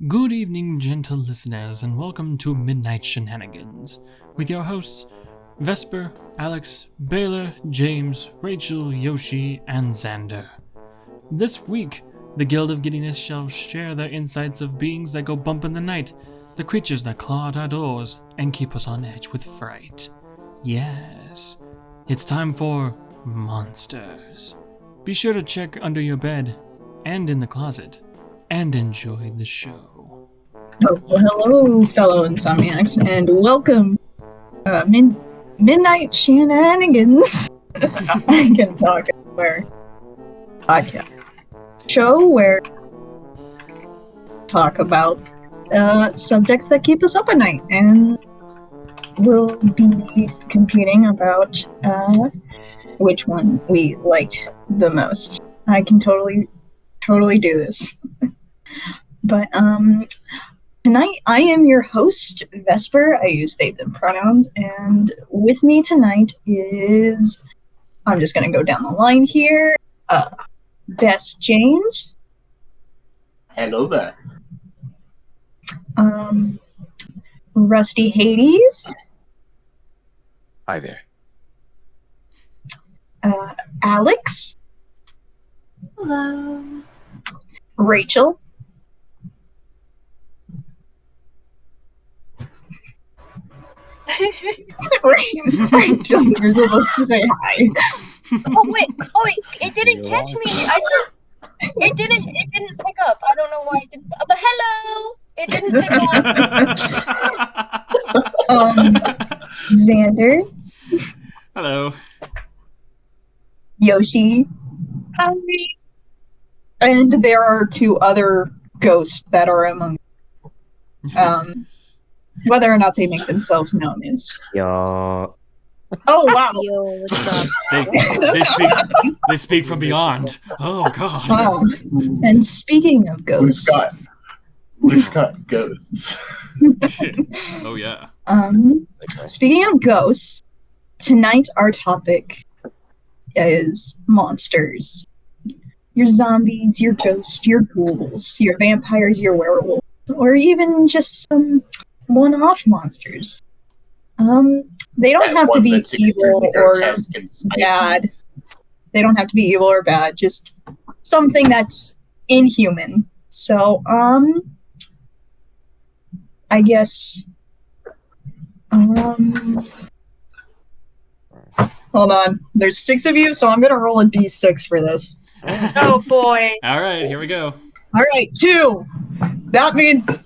Good evening, gentle listeners, and welcome to Midnight Shenanigans with your hosts Vesper, Alex, Baylor, James, Rachel, Yoshi, and Xander. This week, the Guild of Giddiness shall share their insights of beings that go bump in the night, the creatures that claw at our doors and keep us on edge with fright. Yes, it's time for monsters. Be sure to check under your bed and in the closet and enjoy the show. Oh, hello, fellow insomniacs, and welcome Midnight Shenanigans. I can talk where podcast show where talk about subjects that keep us up at night, and we'll be competing about which one we liked the most. I can totally do this. But tonight, I am your host, Vesper. I use they, them pronouns, and with me tonight is, I'm just going to go down the line here, Bess James. Hello there. Rusty Hades. Hi there. Alex. Hello. Rachel. Rachel, you're supposed to say hi. Oh wait, it didn't catch me. It didn't pick up. I don't know why it didn't. But hello, it didn't pick up. Xander. Hello. Yoshi. Hi. And there are two other ghosts that are among whether or not they make themselves known is. Yo. Oh wow. Yo, what's up? They speak from beyond. Oh god. And speaking of ghosts, We've got ghosts. Oh yeah. Speaking of ghosts, tonight our topic is monsters. Your zombies, your ghosts, your ghouls, your vampires, your werewolves, or even just some one-off monsters. They don't have to be evil or bad. They don't have to be evil or bad, just something that's inhuman. So, I guess, hold on. There's 6 of you, so I'm gonna roll a d6 for this. Oh boy. All right, here we go. All right, 2. That means,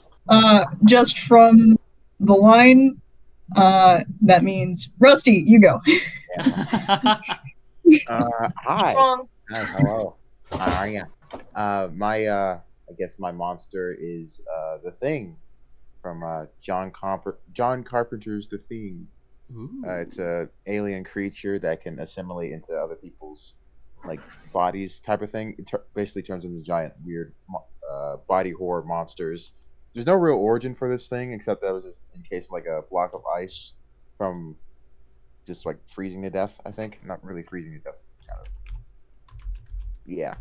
just from the line, that means Rusty, you go. Hi. Wrong. Hi. Hello. How are you? I guess my monster is the Thing from John Carpenter's The Thing. It's a alien creature that can assimilate into other people's bodies, type of thing. It basically turns into giant, weird body horror monsters. There's no real origin for this thing except that it was just in case of a block of ice from just freezing to death. I think not really freezing to death. Kind of. Yeah.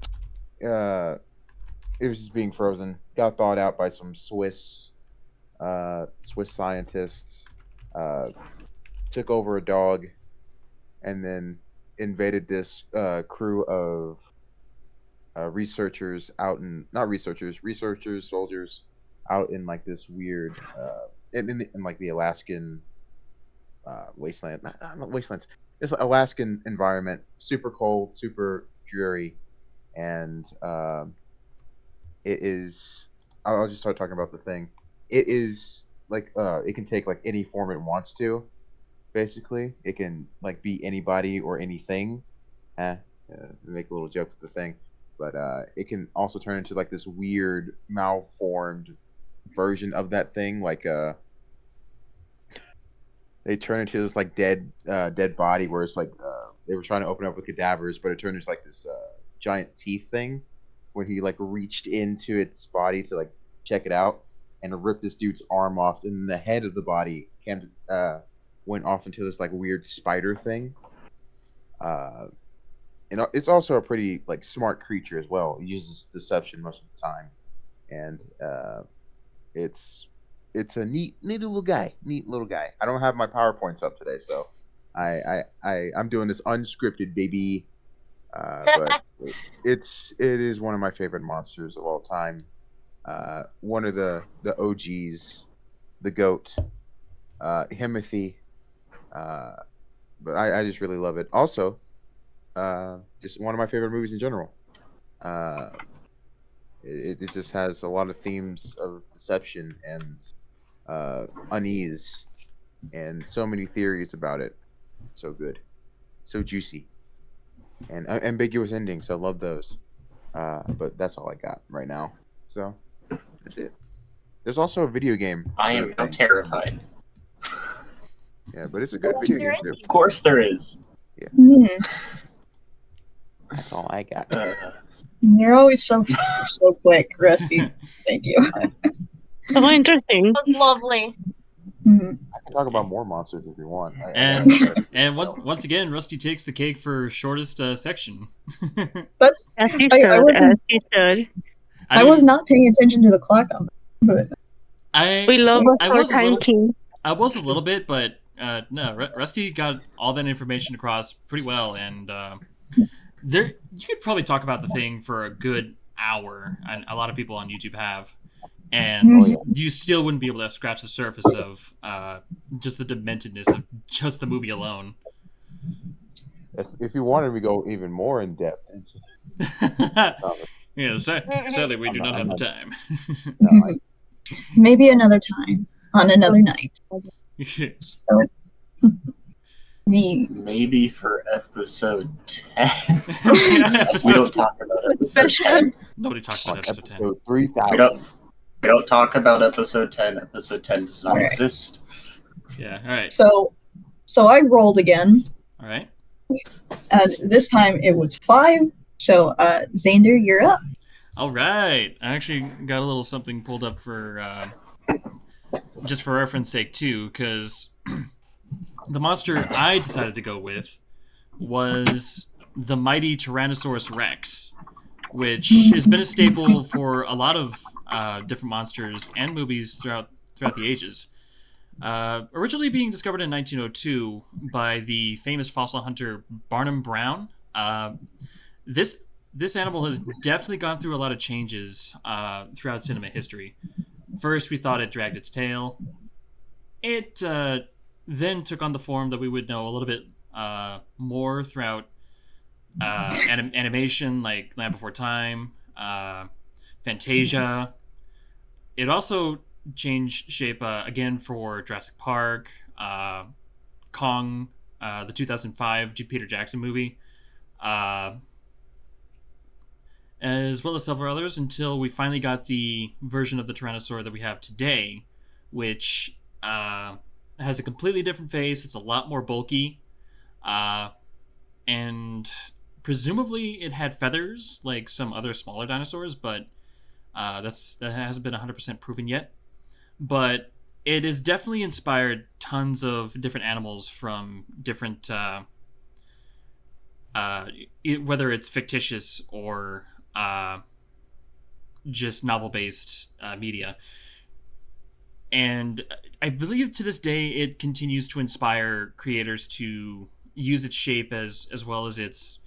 It was just being frozen. Got thawed out by some Swiss scientists. Took over a dog, and then invaded this crew of researchers, soldiers out in this weird in the Alaskan wasteland. Not wastelands. It's an Alaskan environment, super cold, super dreary, and it is. I'll just start talking about the Thing. It is it can take any form it wants to. Basically, it can be anybody or anything. Make a little joke with the Thing, but it can also turn into this weird malformed version of that thing. They turn into this dead body where it's they were trying to open up with cadavers, but it turned into this giant teeth thing when he reached into its body to check it out and ripped this dude's arm off, and the head of the body went off into this weird spider thing. And it's also a pretty smart creature as well. It uses deception most of the time, and it's a neat little guy. Neat little guy. I don't have my PowerPoints up today, so I'm doing this unscripted, baby. But it is one of my favorite monsters of all time. One of the OGs, the goat, Himothy. But I just really love it. Also, just one of my favorite movies in general. It just has a lot of themes of deception and unease, and so many theories about it. So good, so juicy, and ambiguous endings. I love those. But that's all I got right now. So that's it. There's also a video game. I am now terrified. Yeah, but it's a good video game too. Of course there is. Hmm. That's all I got. You're always so quick, Rusty. Thank you. Oh, interesting. That was lovely. Mhm. I can talk about more monsters if you want. And once again, Rusty takes the cake for shortest section. But As you I should. wasn't- As you should. I was not paying attention to the clock on that. But We love I a was short a time little, king. I was a little bit, but no, Rusty got all that information across pretty well, and there you could probably talk about the thing for a good hour, and a lot of people on YouTube have, and you still wouldn't be able to scratch the surface of just the dementedness of just the movie alone. If you wanted, we go even more in depth into. Yeah, sadly, we do not have the time. maybe another time on another night. So, the Maybe for episode 10. Episode We don't talk about episode 10. Nobody talks about episode 10. Episode 3000. We don't talk about episode 10. Episode 10 does not Alright. exist. Yeah, all right. so I rolled again, All right. and this time it was 5. So Xander, you're up. All right. I actually got a little something pulled up for just for reference sake too, because the monster I decided to go with was the mighty Tyrannosaurus Rex, which has been a staple for a lot of different monsters and movies throughout the ages. Originally being discovered in 1902 by the famous fossil hunter Barnum Brown. This animal has definitely gone through a lot of changes throughout cinema history. First, we thought it dragged its tail. It then took on the form that we would know a little bit more throughout animation, like Land Before Time, Fantasia. It also changed shape again for Jurassic Park, Kong, the 2005 Peter Jackson movie, as well as several others, until we finally got the version of the Tyrannosaur that we have today, which has a completely different face. It's a lot more bulky, and presumably it had feathers like some other smaller dinosaurs, but that hasn't been 100% proven yet. But it has definitely inspired tons of different animals from different, whether it's fictitious or just novel-based media. And I believe to this day it continues to inspire creators to use its shape as well as its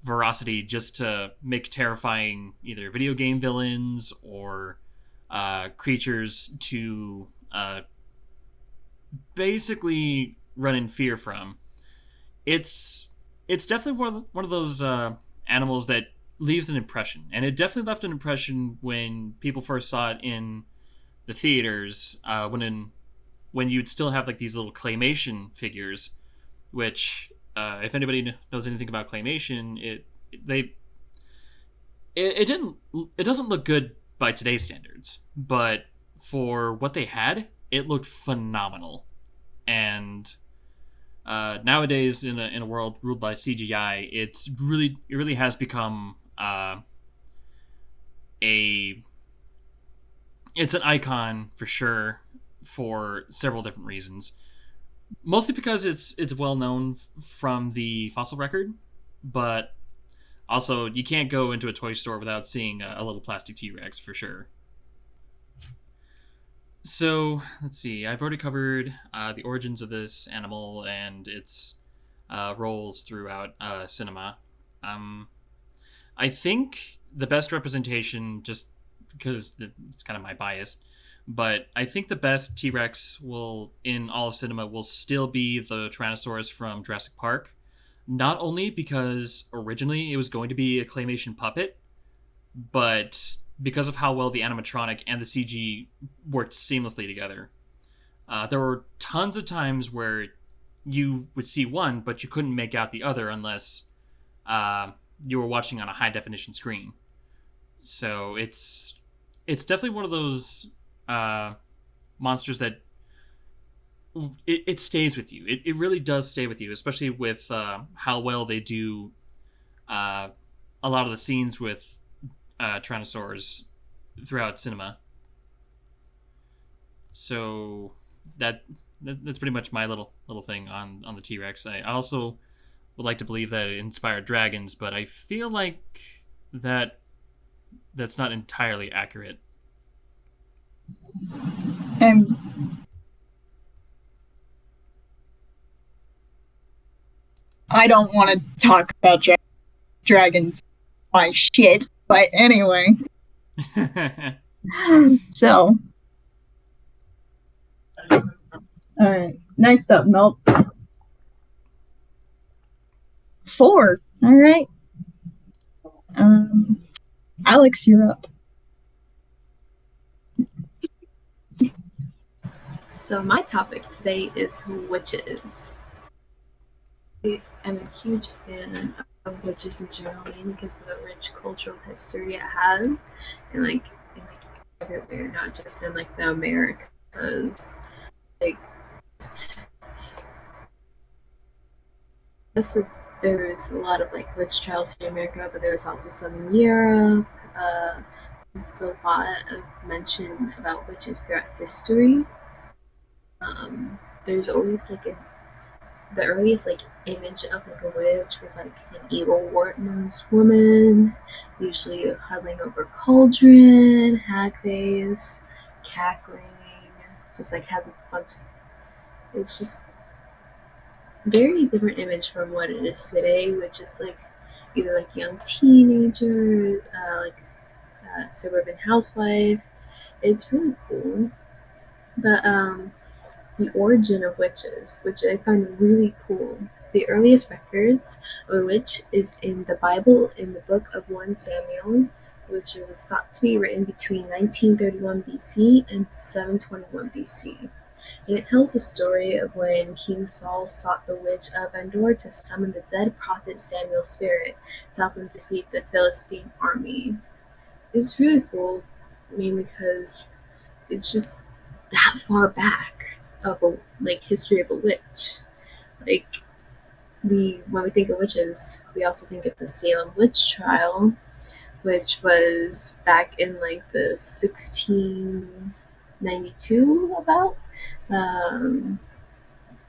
veracity just to make terrifying either video game villains or creatures to basically run in fear from. It's definitely one of those animals that leaves an impression, and it definitely left an impression when people first saw it in the theaters, when you'd still have like these little claymation figures, which if anybody knows anything about claymation, it doesn't look good by today's standards, but for what they had, it looked phenomenal. And nowadays, in a world ruled by CGI, it really has become it's an icon for sure, for several different reasons. Mostly because it's well known from the fossil record, but also you can't go into a toy store without seeing a little plastic T-Rex for sure. So let's see. I've already covered the origins of this animal and its roles throughout cinema. I think the best representation, just because it's kind of my bias, but I think the best T Rex will in all of cinema will still be the Tyrannosaurus from Jurassic Park. Not only because originally it was going to be a claymation puppet, but because of how well the animatronic and the CG worked seamlessly together. There were tons of times where you would see one, but you couldn't make out the other unless you were watching on a high definition screen. So it's definitely one of those monsters that it stays with you. It really does stay with you, especially with how well they do a lot of the scenes with Tyrannosaurs throughout cinema. So that's pretty much my little thing on the T-Rex. I also would like to believe that it inspired dragons, but I feel like that's not entirely accurate. And I don't want to talk about dragons, my shit, but anyway. So, alright, next up, nope. 4, alright. Alex, you're up. So my topic today is witches. I am a huge fan of witches in general, mainly because of the rich cultural history it has, and like everywhere, not just in like the Americas. Like there's a lot of like witch trials in America, but there's also some in Europe. There's a lot of mention about witches throughout history. There's always like the earliest like image of like a witch was like an evil wart-nosed woman, usually huddling over a cauldron, hag face, cackling, just like has a bunch of, it's just very different image from what it is today, which is like either like young teenager, suburban housewife. It's really cool. But the origin of witches, which I find really cool. The earliest records of a witch is in the Bible in the book of 1 Samuel, which was thought to be written between 1931 BC and 721 BC. And it tells the story of when King Saul sought the witch of Endor to summon the dead prophet Samuel's spirit to help him defeat the Philistine army. It's really cool, mainly because it's just that far back of a like history of a witch. Like when we think of witches, we also think of the Salem witch trial, which was back in like the 1692 about.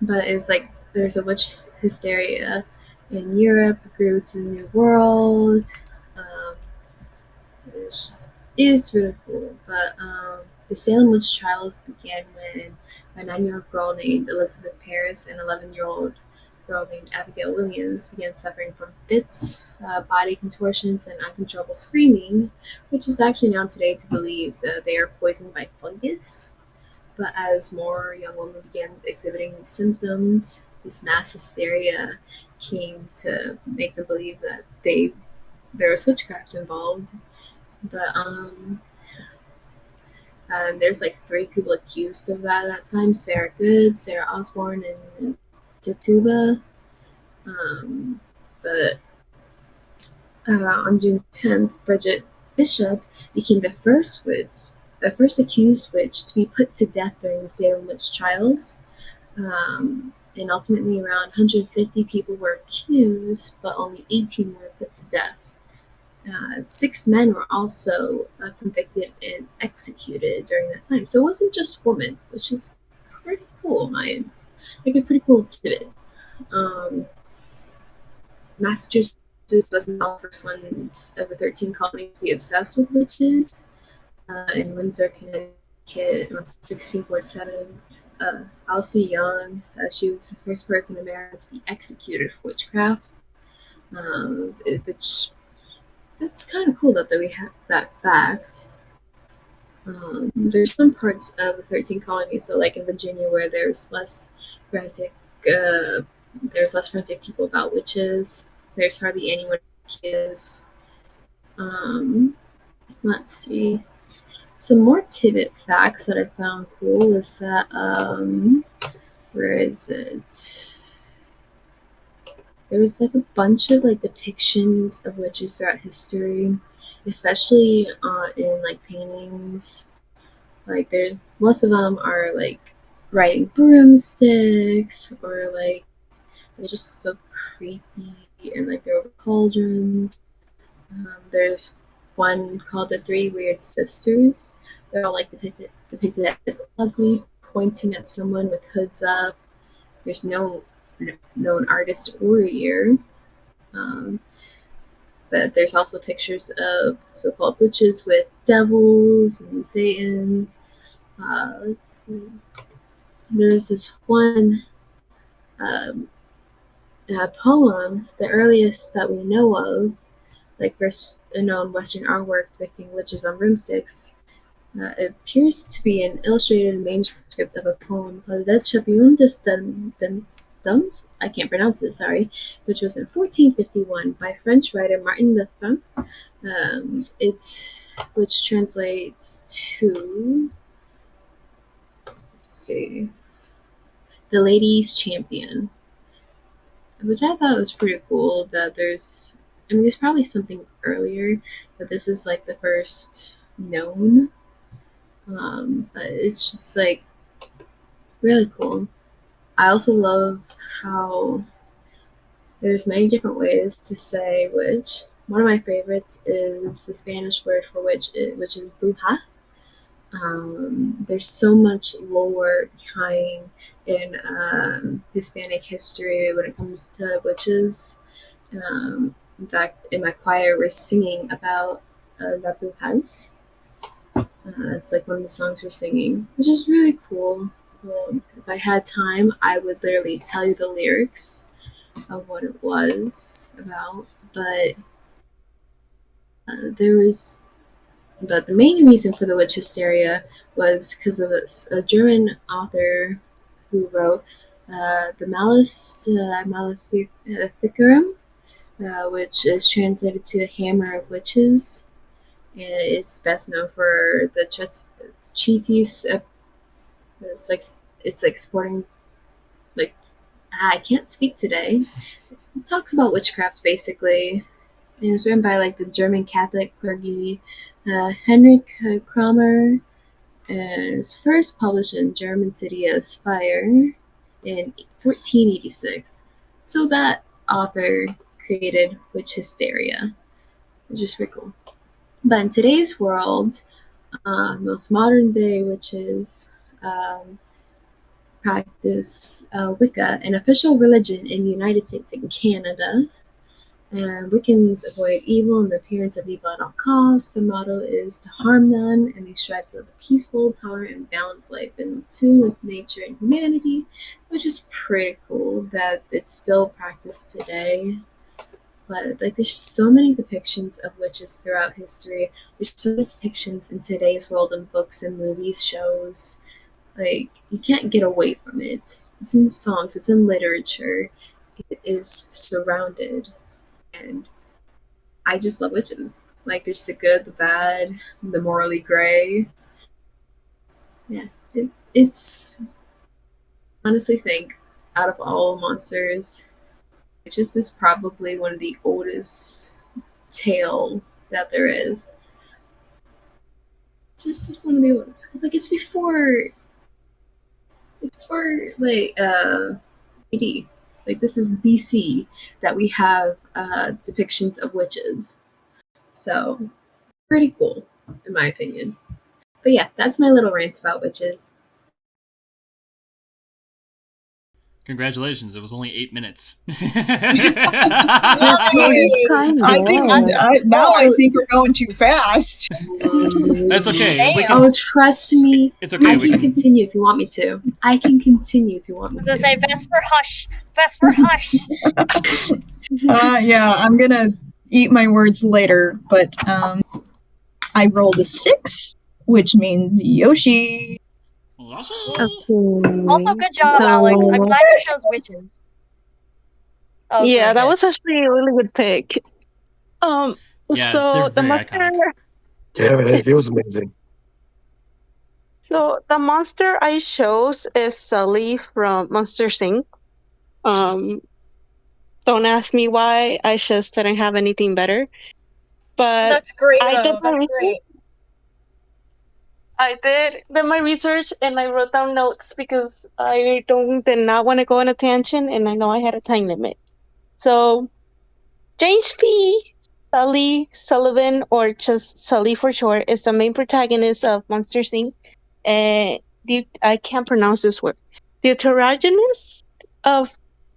But it's like there's a witch hysteria in Europe, grew to the New World. It's really cool. But the Salem witch trials began when a 9-year-old girl named Elizabeth Parris and 11-year-old girl named Abigail Williams began suffering from fits, body contortions, and uncontrollable screaming, which is actually now today to believe that they are poisoned by fungus. But as more young women began exhibiting these symptoms, this mass hysteria came to make them believe that there was witchcraft involved. But there's like 3 people accused of that at that time: Sarah Good, Sarah Osborne, and Tituba. But on June 10th, Bridget Bishop became the first accused witch to be put to death during the Salem witch trials. And ultimately around 150 people were accused, but only 18 were put to death. 6 men were also convicted and executed during that time. So it wasn't just women, which is pretty cool. Like a pretty cool tidbit. Massachusetts was not the first one of the 13 colonies to be obsessed with witches. In Windsor, Connecticut, kid, 1647. Elsie Young, she was the first person in America to be executed for witchcraft. Which that's kind of cool that we have that fact. There's some parts of the 13 colonies, so like in Virginia, where uh, there's less frantic people about witches. There's hardly anyone accused. Let's see. Some more tidbit facts that I found cool is that where is it? There was like a bunch of like depictions of witches throughout history, especially in like paintings. Like most of them are like riding broomsticks, or like they're just so creepy, and like they're over cauldrons. There's one called the Three Weird Sisters. They're all like depicted as ugly, pointing at someone with hoods up. There's no known artist or year. Um, but there's also pictures of so-called witches with devils and Satan. Let's see. There's this one um, poem, the earliest that we know of, like first known Western artwork depicting witches on broomsticks. It appears to be an illustrated manuscript of a poem called Le Chapillon des Dames. I can't pronounce it, sorry, which was in 1451 by French writer Martin Lefebvre. Which translates to, let's see, the Lady's Champion, which I thought was pretty cool. That there's probably something earlier, but this is like the first known. But it's just like really cool. I also love how there's many different ways to say witch. One of my favorites is the Spanish word for witch, which is bruja. There's so much lore behind in Hispanic history when it comes to witches. In fact, in my choir, we're singing about La Brujas. It's like one of the songs we're singing, which is really cool. Well, if I had time, I would literally tell you the lyrics of what it was about, but but the main reason for the witch hysteria was because of a German author who wrote the Maleficarum, which is translated to Hammer of Witches, and it's best known for the treatise. It's like sporting, like I can't speak today. It talks about witchcraft basically. And it was written by like the German Catholic clergy Henrik Kramer, and it was first published in German city of Speyer in 1486. So that author created witch hysteria, which is pretty cool. But in today's world, most modern day witches practice Wicca, an official religion in the United States and Canada. And Wiccans avoid evil and the appearance of evil at all costs. Their motto is to harm none, and they strive to live a peaceful, tolerant, and balanced life in tune with nature and humanity, which is pretty cool that it's still practiced today. But like, there's so many depictions of witches throughout history. There's so many depictions in today's world in books and movies, shows. Like, you can't get away from it. It's in songs, it's in literature. It is surrounded. And I just love witches. Like, there's the good, the bad, the morally gray. Yeah, it's honestly think out of all monsters, witches is probably one of the oldest tale that there is. Just like one of the oldest, because like it's before like AD. Like this is BC that we have depictions of witches. So pretty cool, in my opinion. But yeah, that's my little rant about witches. Congratulations, it was only 8 minutes. I think we're going too fast. That's okay. Damn. Oh, trust me. It's okay. I can continue if you want me to. I can continue if you want me I was to. gonna say, Vesper, hush. Vesper, hush. Yeah, I'm gonna eat my words later, but I rolled a 6, which means Yoshi. Awesome. Also, good job, Alex. I'm glad you chose witches. Oh, Yeah, that good. was actually a really good pick. Yeah, So they're the very monster. iconic. Yeah, it was amazing. So the monster I chose is Sully from Monster Inc. Don't ask me why. I just didn't have anything better. But That's great, I did though. my That's research. great. I did my research and I wrote down notes because I did not want to go on a tangent and I know I had a time limit. So James P. Sully Sullivan, or just Sully for short, is the main protagonist of Monster Inc. And I can't pronounce this word. The heterogeneous of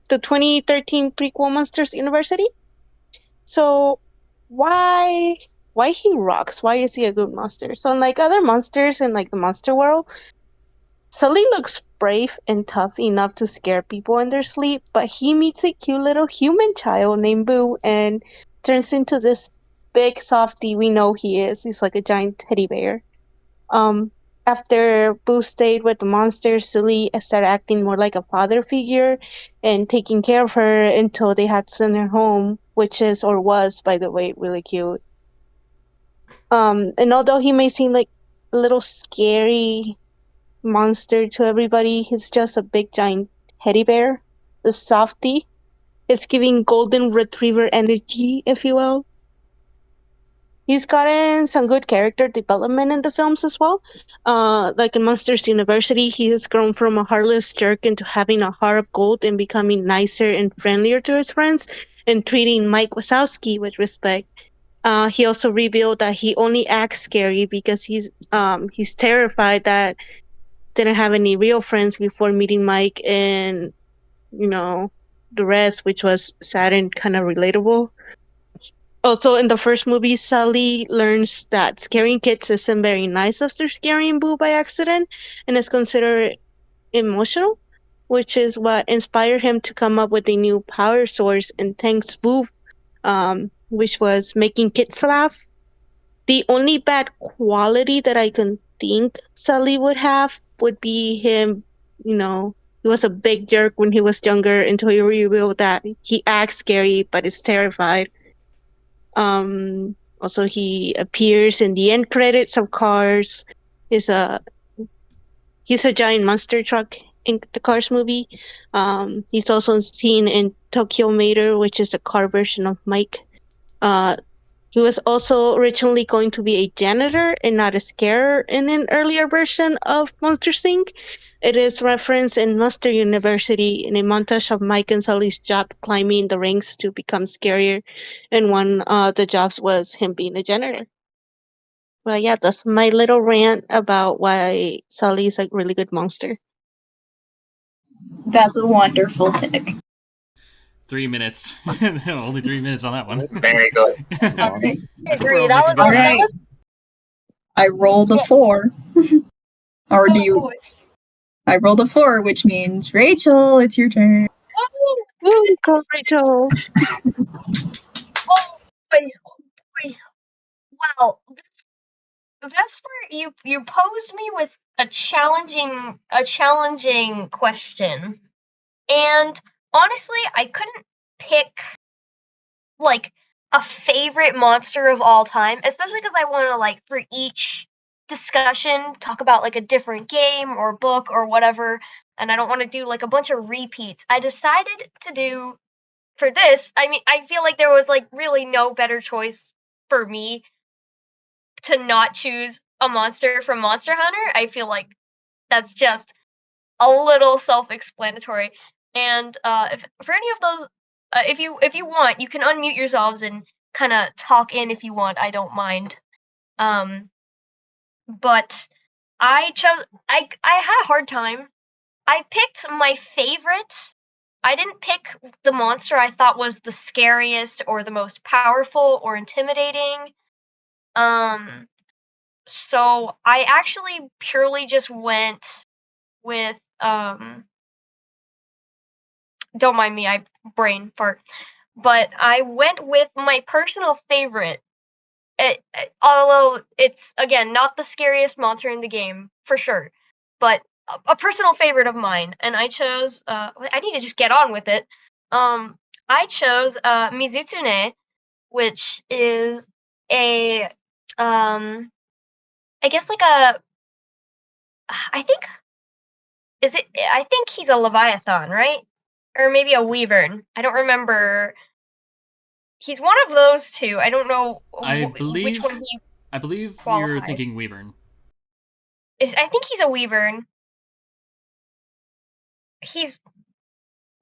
the 2013 prequel Monsters University. So why he rocks? Why is he a good monster? So unlike other monsters in like the monster world, Sully looks brave and tough enough to scare people in their sleep, but he meets a cute little human child named Boo and turns into this big softy we know he is. He's like a giant teddy bear. Um, After Boo stayed with the monster, Sully started acting more like a father figure and taking care of her until they had to send her home, which is or was, by the way, really cute. And although he may seem like a little scary monster to everybody, he's just a big giant teddy bear, the softy. It's giving golden retriever energy, if you will. He's gotten some good character development in the films as well. Like in Monsters University, he has grown from a heartless jerk into having a heart of gold and becoming nicer and friendlier to his friends and treating Mike Wazowski with respect. He also revealed that he only acts scary because he's terrified that didn't have any real friends before meeting Mike and the rest, which was sad and kind of relatable. Also, in the first movie, Sally learns that scaring kids isn't very nice after scaring Boo by accident and is considered emotional, which is what inspired him to come up with a new power source and thanks Boo, which was making kids laugh. The only bad quality that I can think Sally would have would be him, he was a big jerk when he was younger until he revealed that he acts scary but is terrified. Also, he appears in the end credits of Cars. He's a giant monster truck in the Cars movie. He's also seen in Tokyo Mater, which is a car version of Mike. He was also originally going to be a janitor and not a scarer in an earlier version of Monster Inc. It is referenced in Monster University in a montage of Mike and Sully's job climbing the ranks to become scarier, and one of the jobs was him being a janitor. Well, yeah, that's my little rant about why Sully's a really good monster. That's a wonderful pick. 3 minutes. Only 3 minutes on that one. Very good. Alright. Agreed. That was Alright. I rolled a 4. Or do you? I rolled a 4, which means Rachel, it's your turn. Ooh, go Rachel. Oh boy. Wow, Vesper, you posed me with a challenging question, and honestly, I couldn't pick like a favorite monster of all time, especially because I want to like for each discussion talk about like a different game or book or whatever, and I don't want to do like a bunch of repeats. I decided to do for this. I mean, I feel like there was like really no better choice for me to not choose a monster from Monster Hunter. I feel like that's just a little self-explanatory. And if for any of those, if you want, you can unmute yourselves and kind of talk in if you want. I don't mind. But I chose. I had a hard time. I picked my favorite I didn't pick the monster I thought was the scariest or the most powerful or intimidating. So I actually purely just went with don't mind me, I brain fart. But I went with my personal favorite. Although it's again not the scariest monster in the game for sure, but a personal favorite of mine, and I chose. I need to just get on with it. I chose Mizutsune, which is a I guess like a I think is it I think he's a leviathan, right? Or maybe a wyvern. I don't remember. He's one of those two. I don't know which one he I believe you're qualifies. thinking wyvern. I think he's a wyvern. He's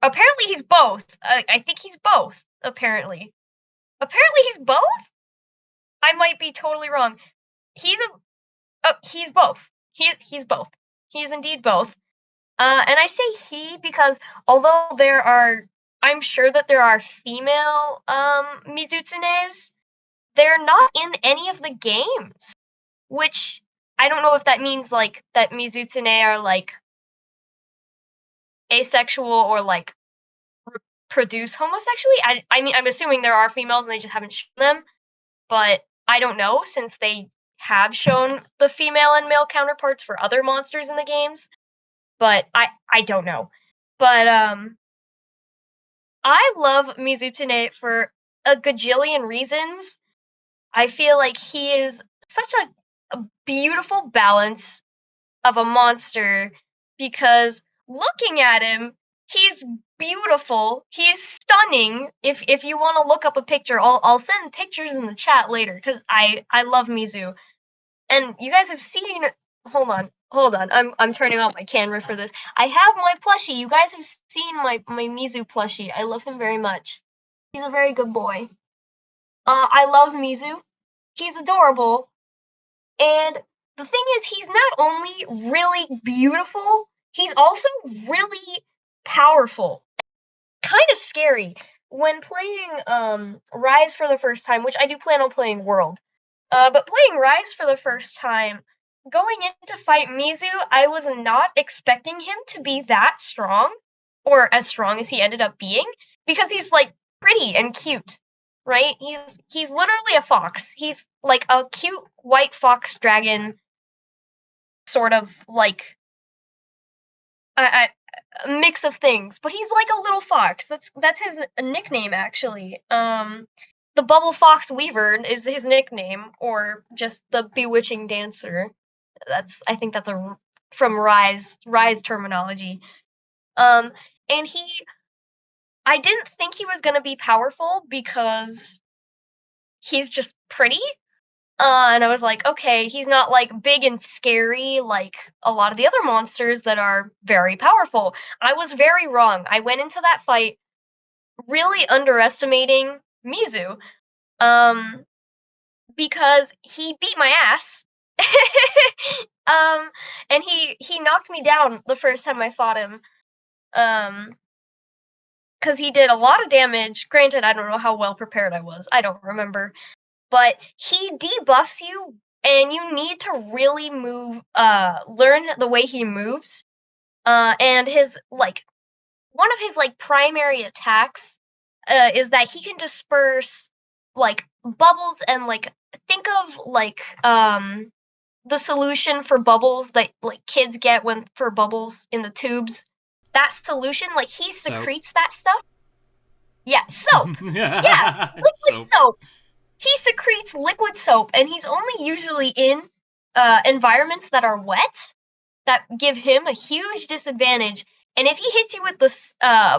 apparently he's both. I think he's both. Apparently he's both. I might be totally wrong. He's he's both. He's both. He's indeed both. And I say he because although I'm sure that there are female Mizutsunes, they're not in any of the games. Which I don't know if that means like that Mizutsune are like asexual or like produce homosexually. I mean I'm assuming there are females and they just haven't shown them, but I don't know since they have shown the female and male counterparts for other monsters in the games. But I don't know. But I love Mizutsune for a gajillion reasons. I feel like he is such a beautiful balance of a monster because looking at him, he's beautiful. He's stunning. If you want to look up a picture, I'll send pictures in the chat later because I love Mizu. And you guys have seen. Hold on. I'm turning on my camera for this. I have my plushie. You guys have seen my Mizu plushie. I love him very much. He's a very good boy. I love Mizu. He's adorable. And the thing is, he's not only really beautiful, he's also really powerful. Kind of scary. When playing Rise for the first time, which I do plan on playing World, but playing Rise for the first time, going in to fight Mizu, I was not expecting him to be that strong, or as strong as he ended up being, because he's like pretty and cute, right? He's literally a fox. He's like a cute white fox dragon, sort of like a mix of things. But he's like a little fox. That's his nickname actually. The Bubble Fox Weaver is his nickname, or just the Bewitching Dancer. I think that's from Rise terminology. And I didn't think he was gonna be powerful because he's just pretty. And I was like, okay, he's not like big and scary like a lot of the other monsters that are very powerful. I was very wrong. I went into that fight really underestimating Mizu. Because he beat my ass. um, and he knocked me down the first time I fought him. Because he did a lot of damage. Granted, I don't know how well prepared I was. I don't remember. But he debuffs you, and you need to really learn the way he moves. And his, like, one of his, like, primary attacks, is that he can disperse, like, bubbles and, like, think of, like, the solution for bubbles that, like, kids get for bubbles in the tubes. That solution, like, he secretes that stuff. Yeah, soap. Yeah, liquid soap. He secretes liquid soap, and he's only usually in environments that are wet, that give him a huge disadvantage. And if he hits you with the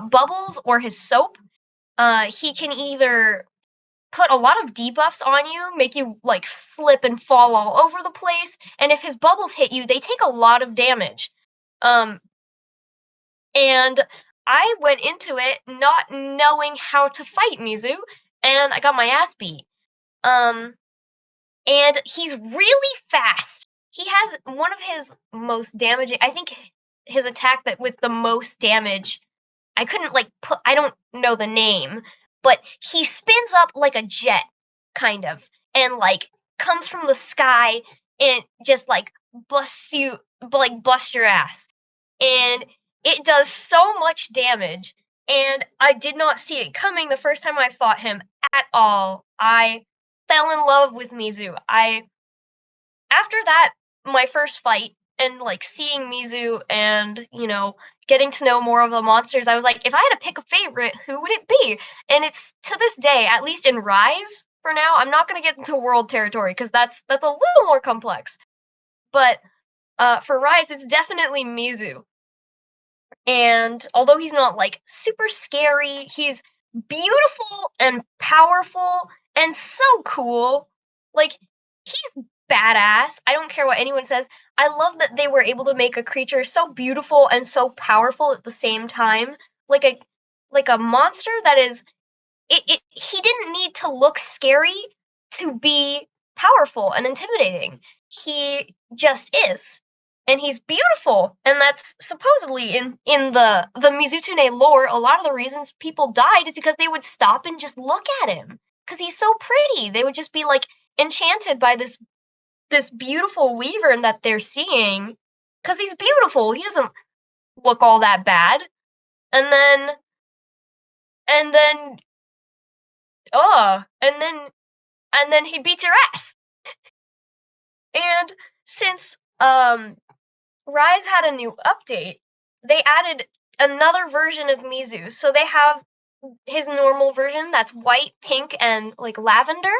bubbles or his soap, he can either put a lot of debuffs on you, make you like slip and fall all over the place, and if his bubbles hit you, they take a lot of damage. And I went into it not knowing how to fight Mizu, and I got my ass beat. And he's really fast. He has one of his most damaging, I think his attack that with the most damage I couldn't like put. I don't know the name, but he spins up like a jet, kind of, and like comes from the sky and just like busts your ass, and it does so much damage. And I did not see it coming the first time I fought him at all. I fell in love with Mizu. After that, my first fight and like seeing Mizu and, getting to know more of the monsters, I was like, if I had to pick a favorite, who would it be? And it's to this day, at least in Rise for now. I'm not going to get into world territory because that's a little more complex. But for Rise, it's definitely Mizu. And although he's not like super scary, he's beautiful and powerful and so cool. Like, he's badass. I don't care what anyone says. I love that they were able to make a creature so beautiful and so powerful at the same time. Like a monster that is he didn't need to look scary to be powerful and intimidating. He just is. And he's beautiful. And that's supposedly in the Mizutune lore, a lot of the reasons people died is because they would stop and just look at him. Because he's so pretty. They would just be like enchanted by this beautiful wyvern that they're seeing. Because he's beautiful. He doesn't look all that bad. And then and then he beats your ass. And since Rise had a new update, they added another version of Mizu. So they have his normal version that's white, pink, and like lavender.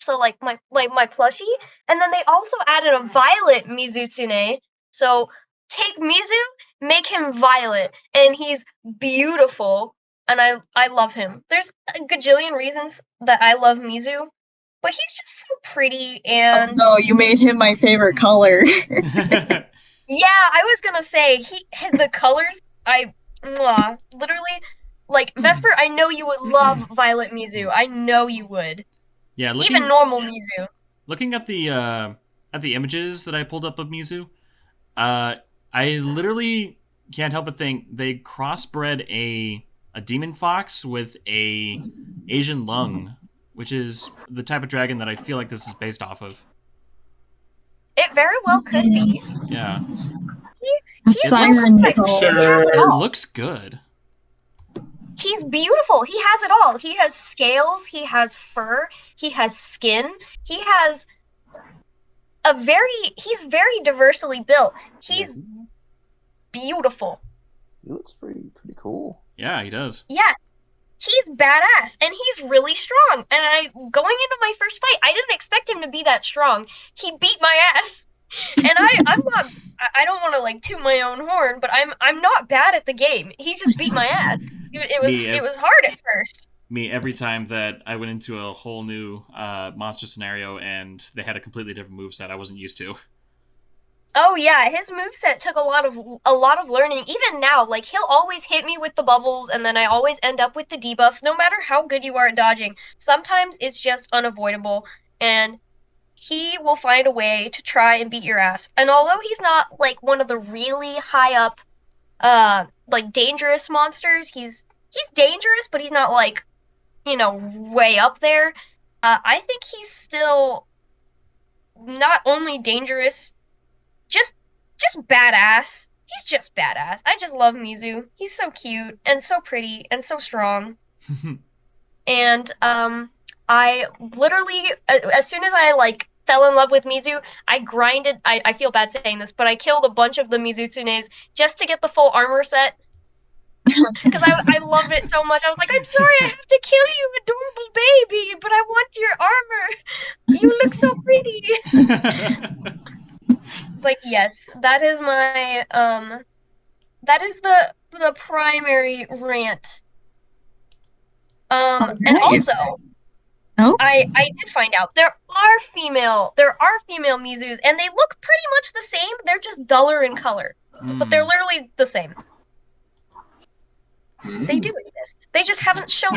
So like my plushie. And then they also added a violet Mizutsune. So take Mizu, make him violet, and he's beautiful. And I love him. There's a gajillion reasons that I love Mizu, but he's just so pretty and no, you made him my favorite color. yeah, I was gonna say the colors. Literally, like Vesper. I know you would love Violet Mizu. I know you would. Yeah, Even normal Mizu. Looking at the images that I pulled up of Mizu, I literally can't help but think they crossbred a demon fox with a Asian lung, which is the type of dragon that I feel like this is based off of. It very well could be. Yeah. Siren. It looks good. He's beautiful. He has it all. He has scales. He has fur. He has skin. He has he's very diversely built. He's beautiful. He looks pretty cool. Yeah, he does. Yeah. He's badass, and he's really strong. And going into my first fight, I didn't expect him to be that strong. He beat my ass. And I'm not. I don't want to like toot my own horn, but I'm not bad at the game. He just beat my ass. It was hard at first. Me, every time that I went into a whole new monster scenario and they had a completely different moveset I wasn't used to. Oh yeah, his moveset took a lot of learning. Even now, like he'll always hit me with the bubbles, and then I always end up with the debuff. No matter how good you are at dodging, sometimes it's just unavoidable, and he will find a way to try and beat your ass. And although he's not like one of the really high up, like dangerous monsters, he's dangerous, but he's not like, way up there. I think he's still not only dangerous, just badass. He's just badass. I just love Mizu. He's so cute and so pretty and so strong. And I literally, as soon as I like fell in love with Mizu, I grinded. I feel bad saying this, but I killed a bunch of the Mizutsunes just to get the full armor set. Because I loved it so much. I was like, I'm sorry, I have to kill you, adorable baby, but I want your armor. You look so pretty. But yes, that is my that is the primary rant. And also, I did find out there are female Mizus, and they look pretty much the same. They're just duller in color, but they're literally the same. They do exist. They just haven't shown.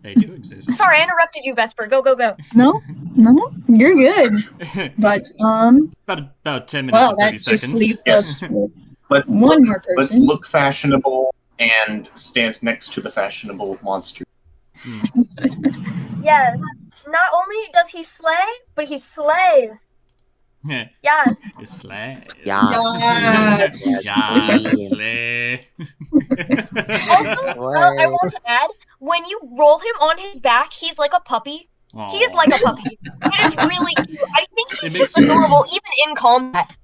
They do exist. Sorry, I interrupted you, Vesper. Go. No, you're good. But about 10 minutes. Well, and 30 that just seconds. leaves us with Let's one more person. Let's look fashionable and stand next to the fashionable monster. Yes. Not only does he slay, but he slays. Yes. It's slay. Yes. Yes, slay. Also, I want to add, when you roll him on his back, he's like a puppy. He is like a puppy. It is really cute. I think he's just adorable, even in combat.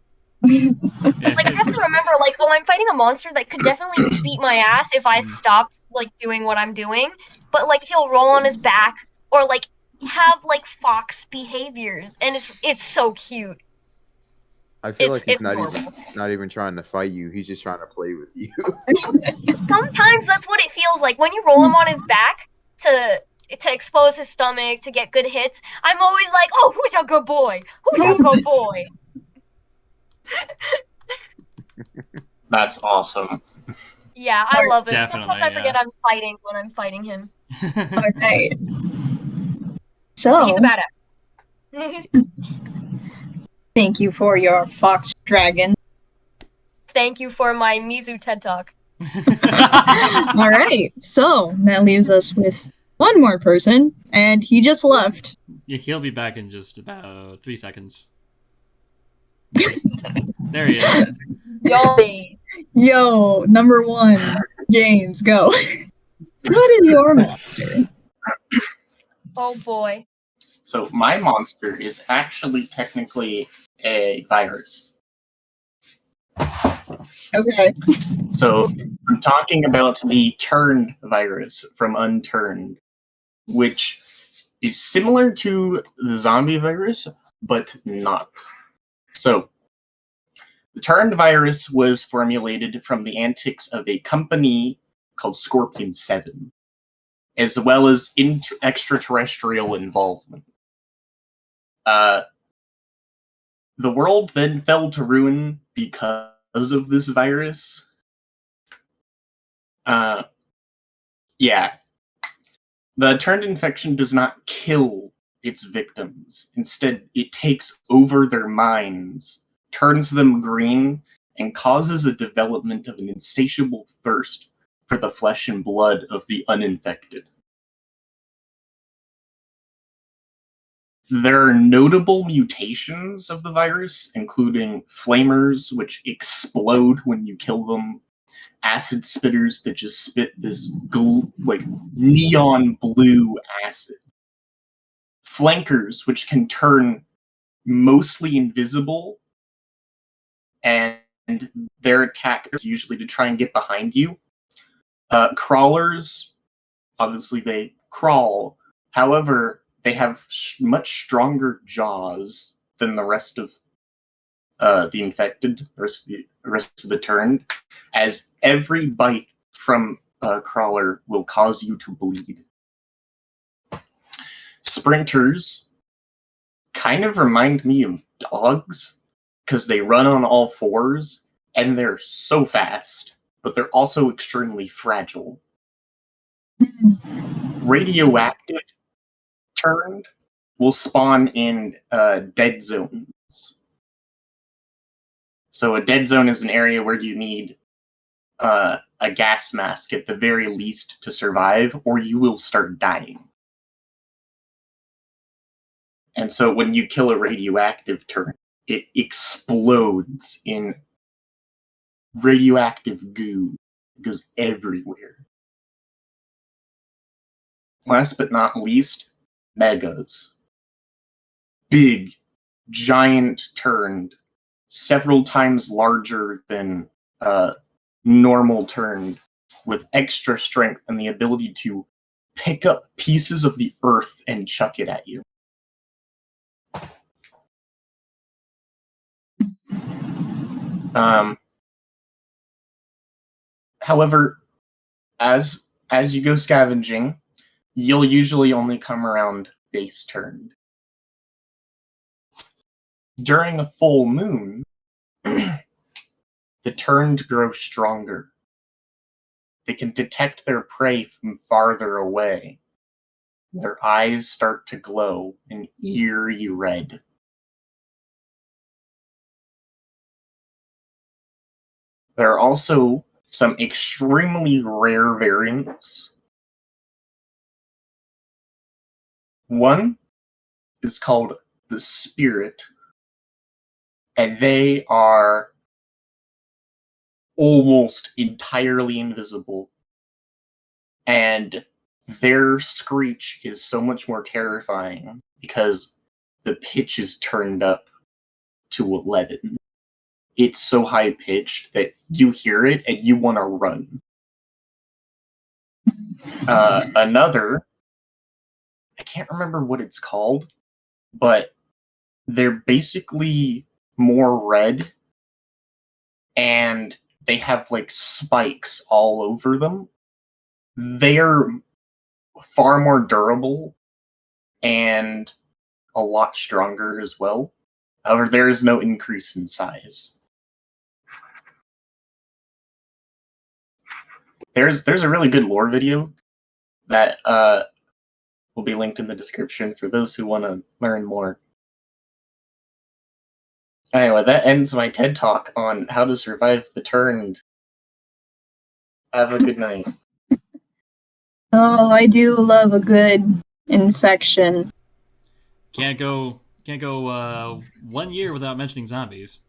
Like, I have to remember, like, oh, I'm fighting a monster that could definitely beat my ass if I stopped, like, doing what I'm doing. But, like, he'll roll on his back, or, like, have, like, fox behaviors, and it's so cute. I feel like he's It's adorable. not even trying to fight you. He's just trying to play with you. Sometimes that's what it feels like. When you roll him on his back to expose his stomach, to get good hits, I'm always like, oh, who's a good boy? Who's a good boy? That's awesome. Yeah, I love it. Definitely, Sometimes I forget yeah. I'm fighting when I'm fighting him. Okay. So, He's a badass. thank you for your fox dragon. Thank you for my Mizu TED Talk. All right. So that leaves us with one more person, and he just left. Yeah, he'll be back in just about 3 seconds. There he is. Yay. Yo, number one, James, go. What is your monster? Oh boy. So my monster is actually technically a virus. Okay. So I'm talking about the turned virus from Unturned, which is similar to the zombie virus, but not. So the turned virus was formulated from the antics of a company called Scorpion 7, as well as extraterrestrial involvement. The world then fell to ruin because of this virus. Yeah. The turned infection does not kill its victims. Instead, it takes over their minds, turns them green, and causes a development of an insatiable thirst for the flesh and blood of the uninfected. There are notable mutations of the virus, including flamers, which explode when you kill them, acid spitters that just spit this neon blue acid, flankers, which can turn mostly invisible, and their attack is usually to try and get behind you. Crawlers, obviously they crawl, however, they have much stronger jaws than the rest of the infected, the rest of the turned, as every bite from a crawler will cause you to bleed. Sprinters kind of remind me of dogs, because they run on all fours, and they're so fast, but they're also extremely fragile. Radioactive turned will spawn in dead zones. So a dead zone is an area where you need a gas mask at the very least to survive, or you will start dying. And so when you kill a radioactive turn, it explodes in radioactive goo. It goes everywhere. Last but not least, megas. Big, giant turned, several times larger than normal turned, with extra strength and the ability to pick up pieces of the earth and chuck it at you. However, as you go scavenging, you'll usually only come around base turned. During a full moon, the turned grow stronger. They can detect their prey from farther away. Their eyes start to glow an eerie red. There are also some extremely rare variants. One is called the Spirit, and they are almost entirely invisible, and their screech is so much more terrifying because the pitch is turned up to 11. It's so high pitched that you hear it and you want to run. Another, I can't remember what it's called, but they're basically more red, and they have like spikes all over them. They're far more durable and a lot stronger as well. However, there is no increase in size. There's a really good lore video that will be linked in the description for those who want to learn more. Anyway, that ends my TED Talk on how to survive the Turned. Have a good night. Oh, I do love a good infection. Can't go 1 year without mentioning zombies.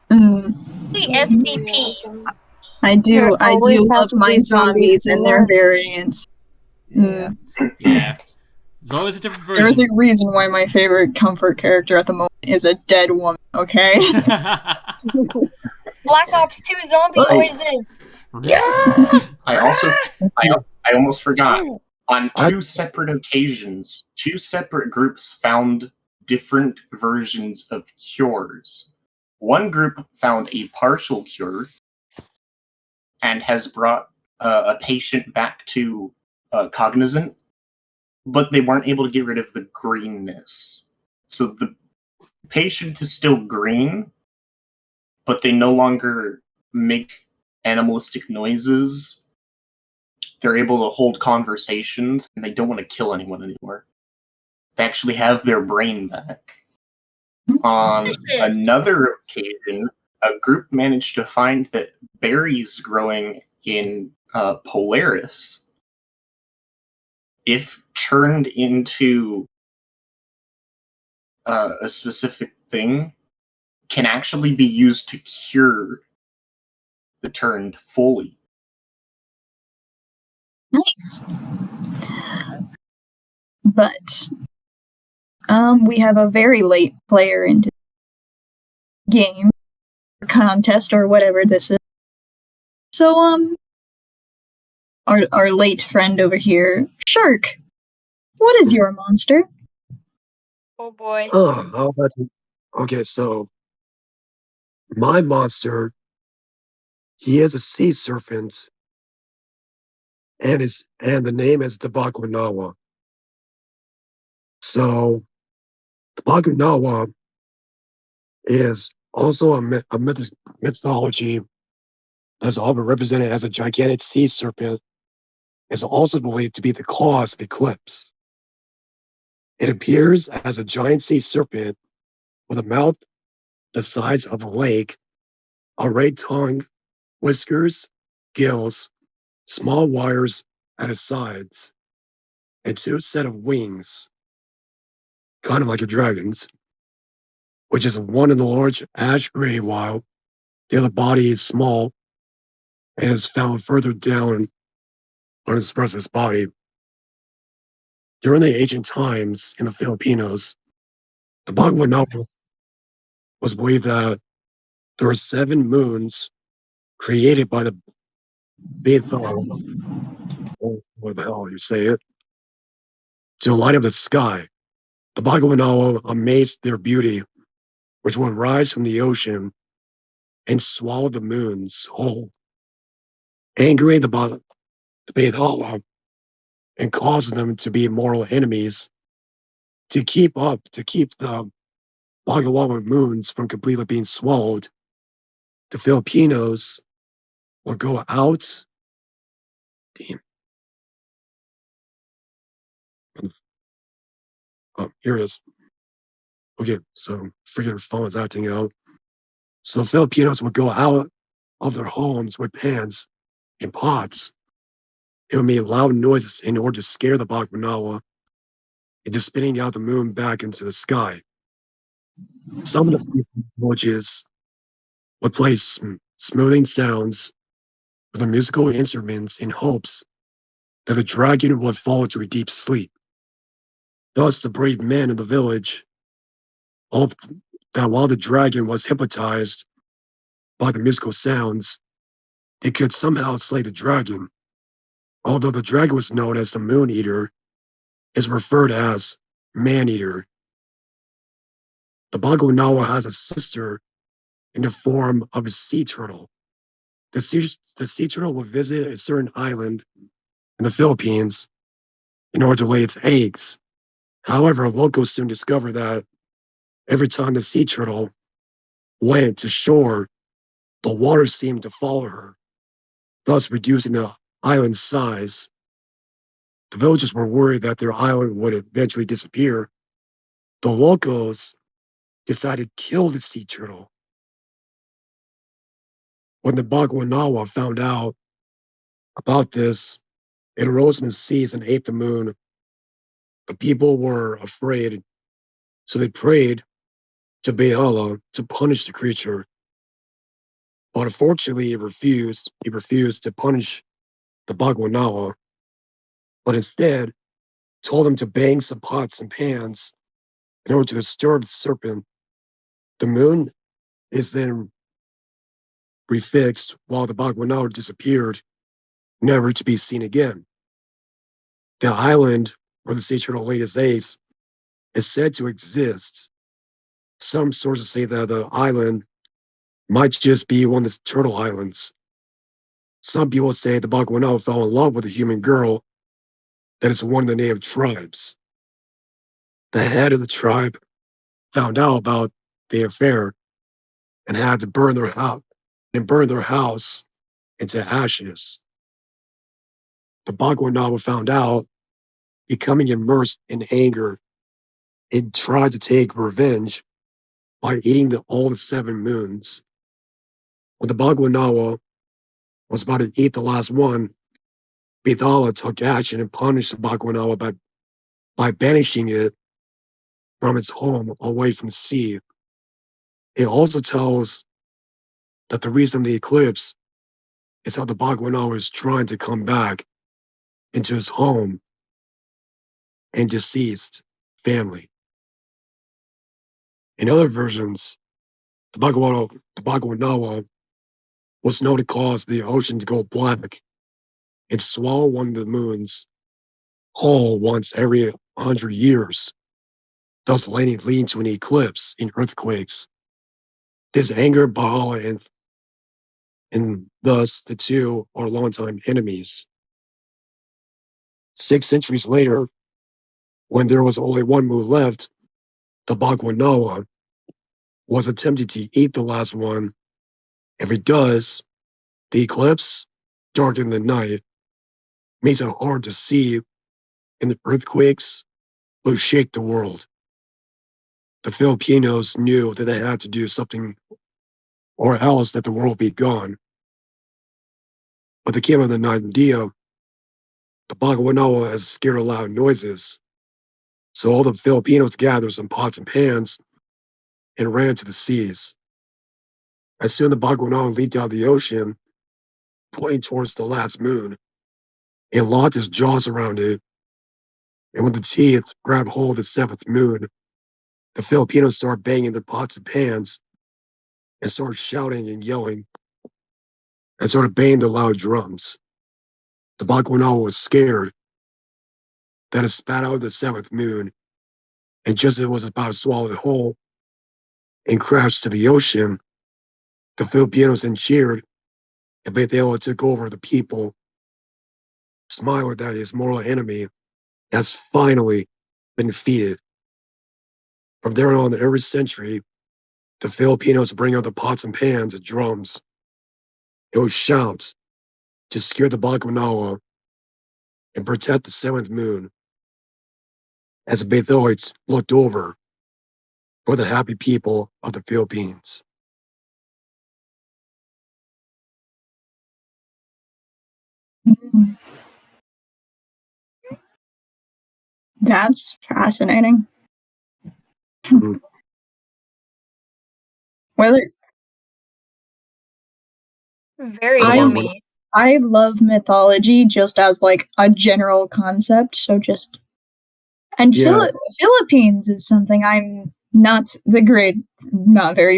Mm, The Those would be SCP. awesome. I There do always love has to my be zombies zombies and their somewhere. variants. Yeah. Yeah. There's always a different version. There's a reason why my favorite comfort character at the moment is a dead woman, okay? Black Ops 2 zombie Oh. noises. I almost forgot. On two separate occasions, two separate groups found different versions of cures. One group found a partial cure and has brought a patient back to cognizant, but they weren't able to get rid of the greenness. So the patient is still green, but they no longer make animalistic noises. They're able to hold conversations, and they don't want to kill anyone anymore. They actually have their brain back. On another occasion, a group managed to find that berries growing in Polaris, if turned into a specific thing, can actually be used to cure the Turned fully. Nice. But we have a very late player into the game, or contest, or whatever this is. So our late friend over here, Shark. What is your monster? Oh boy. Oh, how about you? Okay, so my monster, he is a sea serpent, and the name is the Bakunawa. So the Bakunawa is also a mythology that's often represented as a gigantic sea serpent. Is also believed to be the cause of eclipse. It appears as a giant sea serpent with a mouth the size of a lake, a red tongue, whiskers, gills, small wires at its sides, and two set of wings, kind of like a dragon's, which is one in the large ash gray, while the other body is small and is found further down on its rest of its body. During the ancient times in the Filipinos, the Bhagavad was believed that there were 7 moons created by the Bethel, or what the hell you say it, to light up the sky. The Bhagavanawa amazed their beauty, which would rise from the ocean and swallow the moons whole, angering the Bethel and causing them to be mortal enemies. To keep the Bhagavawa moons from completely being swallowed, the Filipinos will go out. Damn. Oh, here it is. Okay, so freaking phone is acting out. So the Filipinos would go out of their homes with pans and pots. It would make loud noises in order to scare the Bakwanawa into spinning out the moon back into the sky. Some of the villages would play smoothing sounds with their musical instruments in hopes that the dragon would fall into a deep sleep. Thus, the brave men in the village hoped that while the dragon was hypnotized by the musical sounds, they could somehow slay the dragon. Although the dragon was known as the Moon Eater, is referred as Man Eater. The Baguanawa has a sister in the form of a sea turtle. The sea turtle will visit a certain island in the Philippines in order to lay its eggs. However, locals soon discovered that every time the sea turtle went to shore, the water seemed to follow her, thus reducing the island's size. The villagers were worried that their island would eventually disappear. The locals decided to kill the sea turtle. When the Bagwanawa found out about this, it arose from the seas and ate the moon. The people were afraid, so they prayed to Beala to punish the creature. But unfortunately, he refused. He refused to punish the Bagwanawa, but instead told them to bang some pots and pans in order to disturb the serpent. The moon is then refixed while the Bagwanawa disappeared, never to be seen again. The island where the sea turtle laid its eggs is said to exist. Some sources say that the island might just be one of the turtle islands. Some people say the Bagwanawa fell in love with a human girl that is one of the native tribes. The head of the tribe found out about the affair and had to burn their house into ashes. The Bagwanawa found out, becoming immersed in anger, and tried to take revenge by eating all the 7 moons. When the Bagwanawa was about to eat the last one, Bidala took action and punished the Bagwanawa by banishing it from its home away from the sea. It also tells that the reason of the eclipse is how the Bagwanawa is trying to come back into his home and deceased family. In other versions, the Bagwanawa was known to cause the ocean to go black and swallow one of the moons whole once every 100 years, thus leading to an eclipse and earthquakes. This angered Bahala, and thus the two are longtime enemies. 6 centuries later, when there was only one moon left, the Bagwanawa was attempting to eat the last one. If it does, the eclipse, darkened the night, makes it hard to see, and the earthquakes will shake the world. The Filipinos knew that they had to do something or else that the world would be gone. But they came up with an idea. The Bagwanawa is scared of loud noises. So all the Filipinos gathered some pots and pans and ran to the seas. As soon as the Bagwanawa leaped out of the ocean, pointing towards the last moon, it locked its jaws around it, and when the teeth grabbed hold of the 7th moon, the Filipinos started banging their pots and pans and started shouting and yelling and started banging the loud drums. The Baguanawa was scared that it spat out the 7th moon, and just as it was about to swallow it whole and crashed to the ocean, the Filipinos then cheered, and Bethela took over the people, smiling that his mortal enemy has finally been defeated. From there on, every century, the Filipinos bring out the pots and pans and drums. It would shout to scare the Baguanawa and protect the 7th moon as the Bethelites looked over for the happy people of the Philippines. That's fascinating. Mhm. Whether Very What about yummy. I love mythology just as like a general concept, so just and Yeah. Philippines is something I'm not very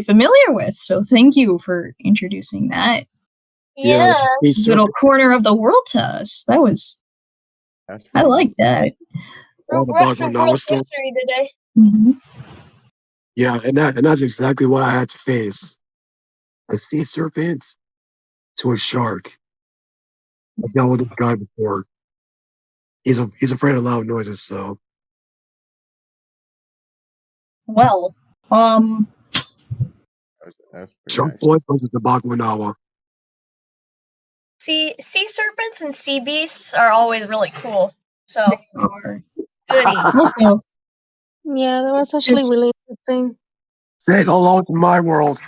familiar with. So thank you for introducing that Yeah. Yeah. Sea little serpent. corner of the world to us. That's I pretty like that. All the We're at some Bakunawa world stuff. history today. Mhm. Yeah, and that's exactly what I had to face. A sea serpent to a shark. I dealt with this guy before. He's afraid of loud noises, so Well, that's pretty shark nice. boy versus the Bakunawa. Sea serpents and sea beasts are always really cool. So they are goody. also Yeah, that was actually just really interesting. Say hello to my world.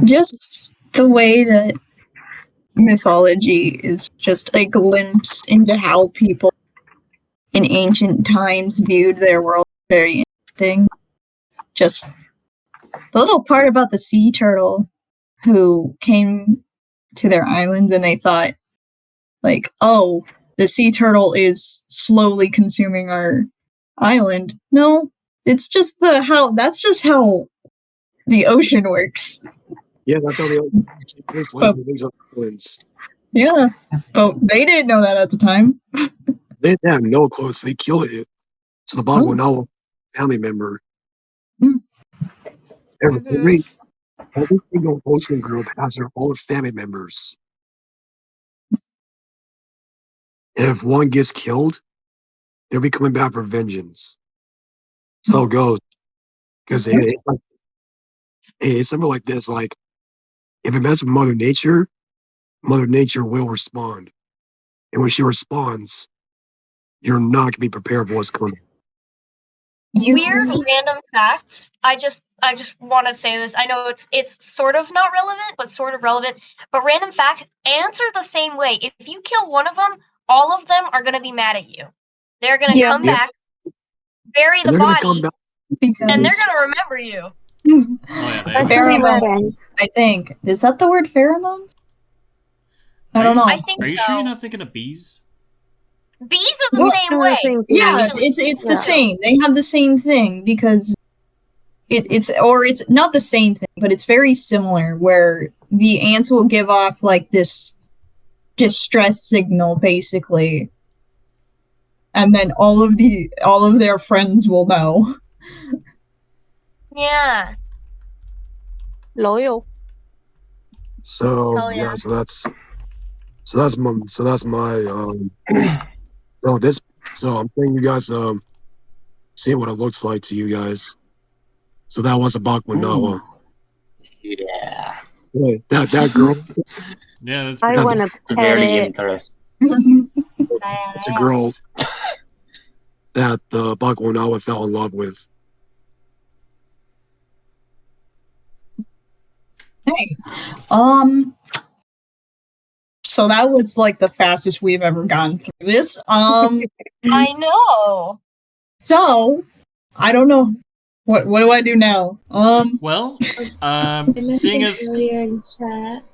just the way that mythology is just a glimpse into how people in ancient times viewed their world. Very interesting. Just the little part about the sea turtle who came to their island and they thought, like, oh, the sea turtle is slowly consuming our island. No, it's just that's just how the ocean works. Yeah, that's how they all But things on islands. yeah, but they didn't know that at the time. They have no clue, so they killed it. So the Bakunawa family member. Mm. Mhm. Every single ocean group has their own family members. And if one gets killed, they'll be coming back for vengeance. So it goes. Because it's something like this, like if it messes with Mother Nature will respond. And when she responds, you're not gonna be prepared for what's coming. Weird random fact. I just want to say this. I know it's sort of not relevant, but sort of relevant. But random fact: ants are the same way. If you kill one of them, all of them are gonna be mad at you. They're gonna Yeah, come Yeah. back, bury And the they're gonna come body, back and they're because gonna remember you. Oh yeah, they That's are. really pheromones. I think is that the word pheromones? I don't know. I think Are you so. sure you're not thinking of bees? Bees are the Well, same do the way. same Yeah, thing. Actually, it's the Yeah. same. They have the same thing because it's not the same thing, but it's very similar. Where the ants will give off like this distress signal, basically, and then all of their friends will know. Yeah. Loyal. So Hell yeah. yeah, so that's my so this so I'm saying you guys see what it looks like to you guys. So that was a Bakunawa. Yeah. Yeah, that girl, Yeah, that's I pretty that want cool. to pet Very it. interesting. the girl that the Bakunawa fell in love with. Hey, so that was like the fastest we've ever gone through this. I know. So I don't know what do I do now. Well, I seeing mentioned as earlier in chat.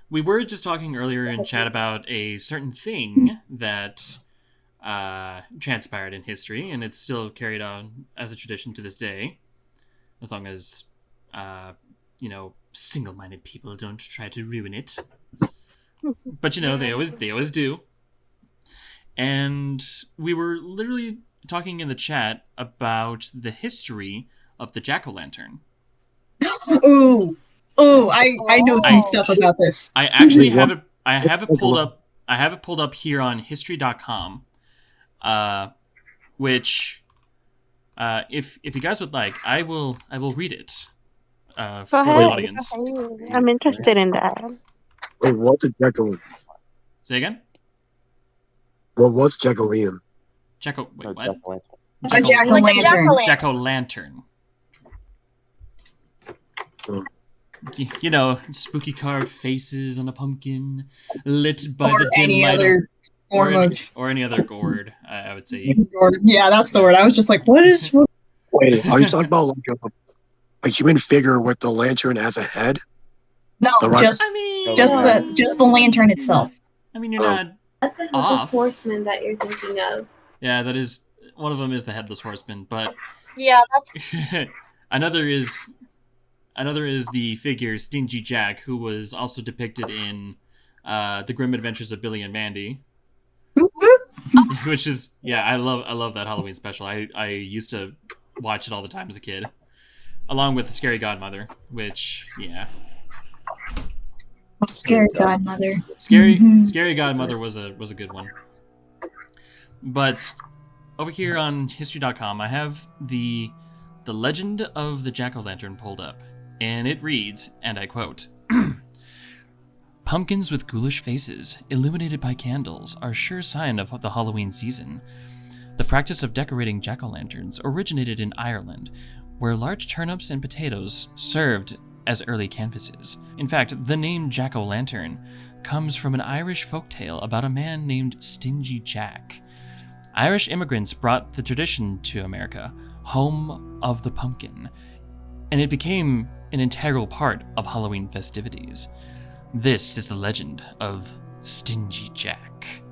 we were just talking earlier in chat about a certain thing that transpired in history, and it's still carried on as a tradition to this day, as long as single-minded people don't try to ruin it. But they always do. And we were literally talking in the chat about the history of the JackOLantern. Ooh, I know some stuff about this. I actually Wait, what? have it pulled up. I have it pulled up here on history.com, which if you guys would like, I will read it Go for the ahead. audience. I'm interested in that. Wait, what's a Jacqueline? Say again. Well, what's Jacqueline? Wait, what? Jack-o'-lantern. A jack-o'-lantern. JackOLantern. you know, spooky carved faces on a pumpkin, lit by Or the dim any light other form of or any other gourd, I would say. yeah, that's the word. I was just like, what is Wait, are you talking about like a human figure with the lantern as a head? no, The right- just I mean, just the lantern itself. I mean, you're Oh. not That's the off. Headless Horseman that you're thinking of. Yeah, that is one of them is the headless horseman, but Yeah, that's another is the figure Stingy Jack, who was also depicted in The Grim Adventures of Billy and Mandy, which is I love that Halloween special. I used to watch it all the time as a kid, along with the Scary Godmother, which Scary Godmother. Scary Mhm. Scary Godmother was a good one. But over here on history.com, I have the legend of the JackOLantern pulled up, and it reads, and I quote, "Pumpkins with ghoulish faces, illuminated by candles, are a sure sign of the Halloween season. The practice of decorating jack-o'-lanterns originated in Ireland, where large turnips and potatoes served as early canvases. In fact, the name JackO'Lantern comes from an Irish folktale about a man named Stingy Jack. Irish immigrants brought the tradition to America, home of the pumpkin, and it became an integral part of Halloween festivities. This is the legend of Stingy Jack."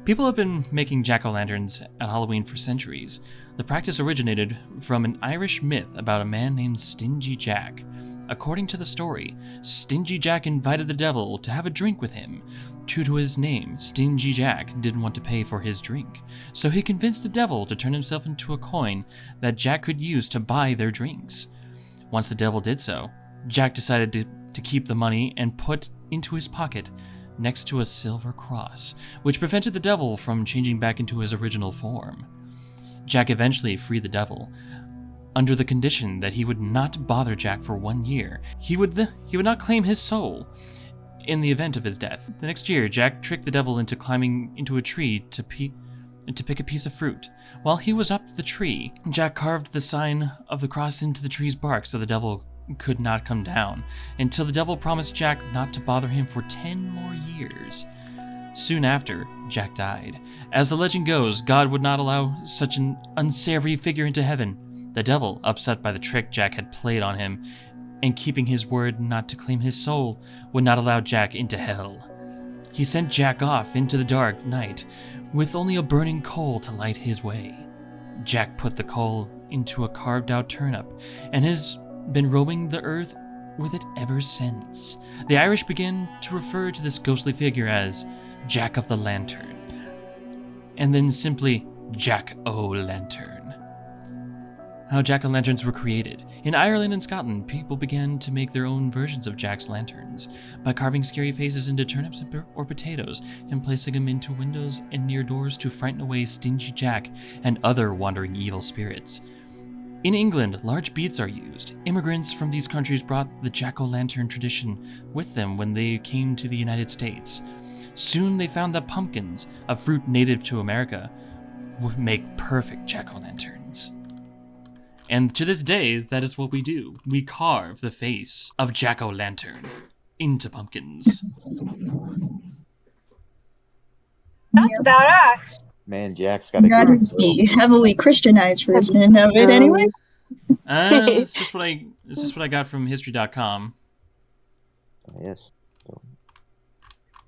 People have been making jack-o'-lanterns at Halloween for centuries. The practice originated from an Irish myth about a man named Stingy Jack. According to the story, Stingy Jack invited the devil to have a drink with him. True to his name, Stingy Jack didn't want to pay for his drink, so he convinced the devil to turn himself into a coin that Jack could use to buy their drinks. Once the devil did so, Jack decided to keep the money and put into his pocket next to a silver cross, which prevented the devil from changing back into his original form. Jack eventually freed the devil, under the condition that he would not bother Jack for 1 year. He would not claim his soul in the event of his death. The next year, Jack tricked the devil into climbing into a tree to pick a piece of fruit. While he was up the tree, Jack carved the sign of the cross into the tree's bark so the devil could not come down, until the devil promised Jack not to bother him for 10 more years. Soon after, Jack died. As the legend goes, God would not allow such an unsavory figure into heaven. The devil, upset by the trick Jack had played on him, and keeping his word not to claim his soul, would not allow Jack into hell. He sent Jack off into the dark night, with only a burning coal to light his way. Jack put the coal into a carved-out turnip, and has been roaming the earth with it ever since. The Irish began to refer to this ghostly figure as Jack of the Lantern, and then simply JackO'Lantern. How jack-o'-lanterns were created. In Ireland and Scotland, people began to make their own versions of Jack's lanterns by carving scary faces into turnips or potatoes and placing them into windows and near doors to frighten away Stingy Jack and other wandering evil spirits. In England, large beads are used. Immigrants from these countries brought the jack-o'-lantern tradition with them when they came to the United States. Soon they found that pumpkins, a fruit native to America, would make perfect jack-o'-lanterns. And to this day, that is what we do. We carve the face of JackO'Lantern into pumpkins. That's badass. Man, Jack's got a That good is the heavily Christianized version of it, anyway. It's just what I got from history.com. Yes.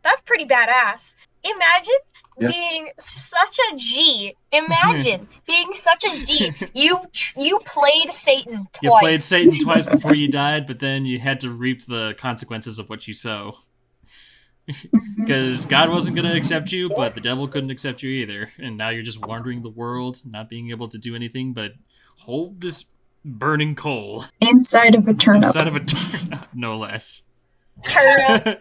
That's pretty badass. Imagine Yes. being such a G. Imagine being such a G. You played Satan twice. You played Satan twice before you died, but then you had to reap the consequences of what you sow. Because God wasn't going to accept you, but the devil couldn't accept you either. And now you're just wandering the world, not being able to do anything but hold this burning coal. Inside of a turnip. Inside of a turnip, no less. Turnip.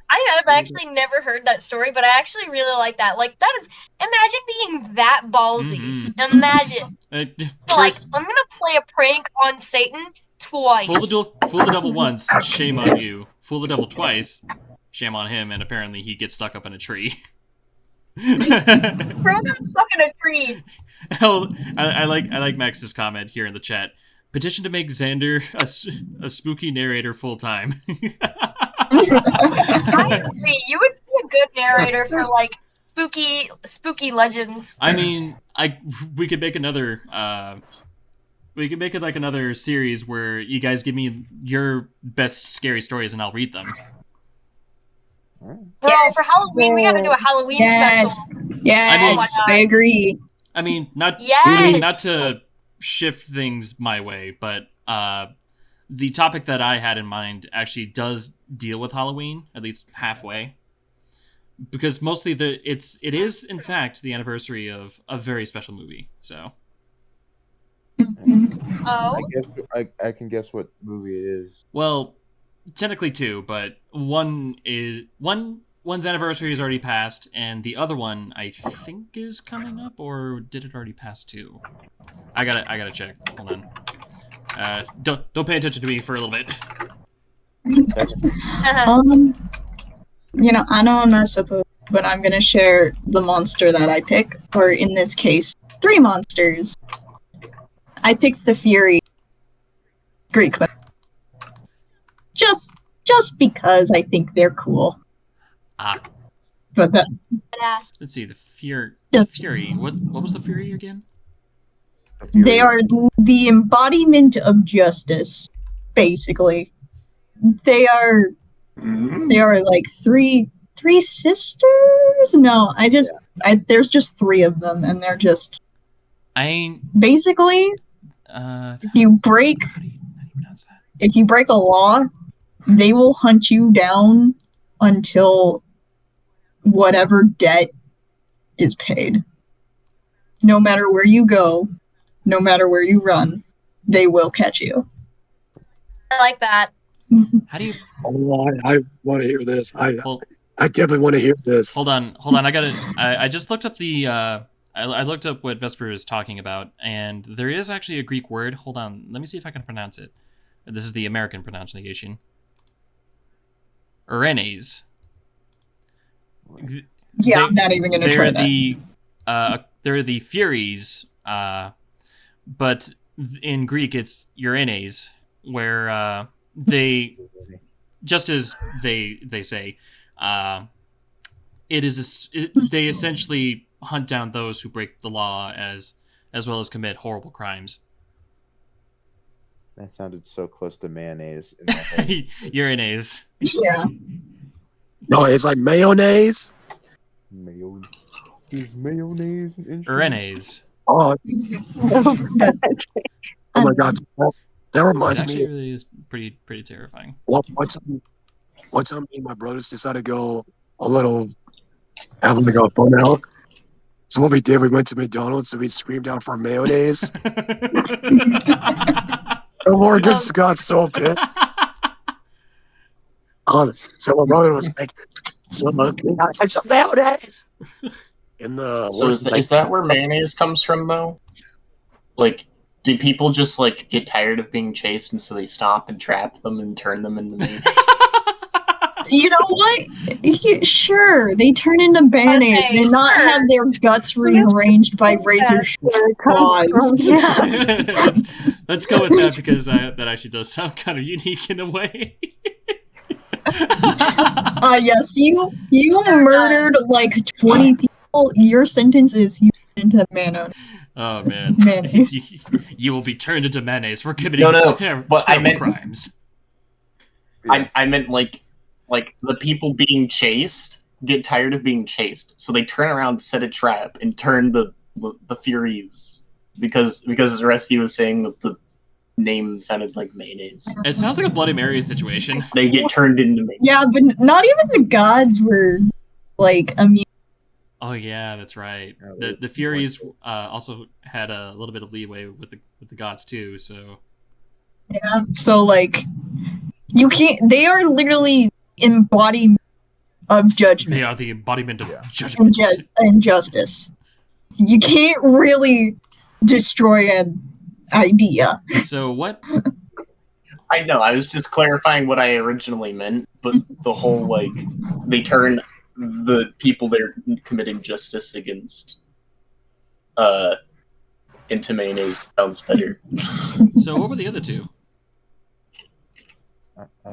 I have actually never heard that story, but I actually really like that. Like, that is, imagine being that ballsy. Mm-hmm. Imagine. Like, I'm gonna play a prank on Satan twice. Fool the devil once, shame on you. Fool the devil twice, shame on him, and apparently he gets stuck up in a tree. Bro, that's stuck in a tree. Hell, I like Max's comment here in the chat. Petition to make Xander a spooky narrator full time. I agree. You would be a good narrator for like spooky legends. I mean, we could make another. We could make it like another series where you guys give me your best scary stories and I'll read them. Bro, Yes. for Halloween, we gotta do a Halloween special. Yes, Oh my I agree. I mean, not to shift things my way, but the topic that I had in mind actually does deal with Halloween, at least halfway, because mostly it is in fact the anniversary of a very special movie. So. Oh. I can guess what movie it is. Well, technically two, but one's anniversary is already passed, and the other one I think is coming up, or did it already pass too? I gotta check. Hold on. Don't pay attention to me for a little bit. I know I'm not supposed, but I'm gonna share the monster that I pick, or in this case, 3 monsters. I picked the Fury Greek, just because I think they're cool. But that. Let's see, the Fury. What was the Fury again? They are the embodiment of justice, basically. They are like three sisters. No, there's just 3 of them, and they're just. Basically. If you break a law, they will hunt you down until whatever debt is paid. No matter where you go, no matter where you run, they will catch you. I like that. How do you? Oh, I want to hear this. I definitely want to hear this. Hold on. I just looked up the. I looked up what Vesper is talking about, and there is actually a Greek word. Hold on, let me see if I can pronounce it. This is the American pronunciation. Urenes. Yeah, I'm not even going to try that. They're the Furies, but in Greek it's Urenes, where they, just as they say, they essentially hunt down those who break the law as well as commit horrible crimes. That sounded so close to mayonnaise. In my head. Urenes. Yeah. No, it's like mayonnaise. Is mayonnaise an instrument? Urenes. Oh my god, that reminds It actually me. really is pretty terrifying. One time, me and my brothers decided to go a little, have like a fun out. So what we did, we went to McDonald's and we screamed out for mayonnaise. And Laura just got so pissed. So my brother was like, "I had some mayonnaise." So is that where mayonnaise comes from, though? Like, do people just like get tired of being chased, and so they stop and trap them and turn them into mayonnaise? You know what? Sure, they turn into mayonnaise and not have their guts rearranged by razor claws. Let's go with that, because that actually does sound kind of unique in a way. Yes, you murdered like 20 people. Your sentence is you into mayonnaise. Oh man, mayonnaise. You will be turned into mayonnaise for committing terrible crimes. I meant like the people being chased get tired of being chased, so they turn around, set a trap, and turn the Furies because Rusty was saying that the name sounded like mayonnaise. It sounds like a Bloody Mary situation. They get turned into mayonnaise. Yeah, but not even the gods were like immune. Oh yeah, that's right. The Furies also had a little bit of leeway with the gods too. So yeah, so like you can't. They are literally embodiment of judgment. They are the embodiment of judgment and justice. You can't really destroy an idea. So what? I know. I was just clarifying what I originally meant, but the whole like they turn the people they're committing justice against into mayonnaise sounds better. So what were the other two?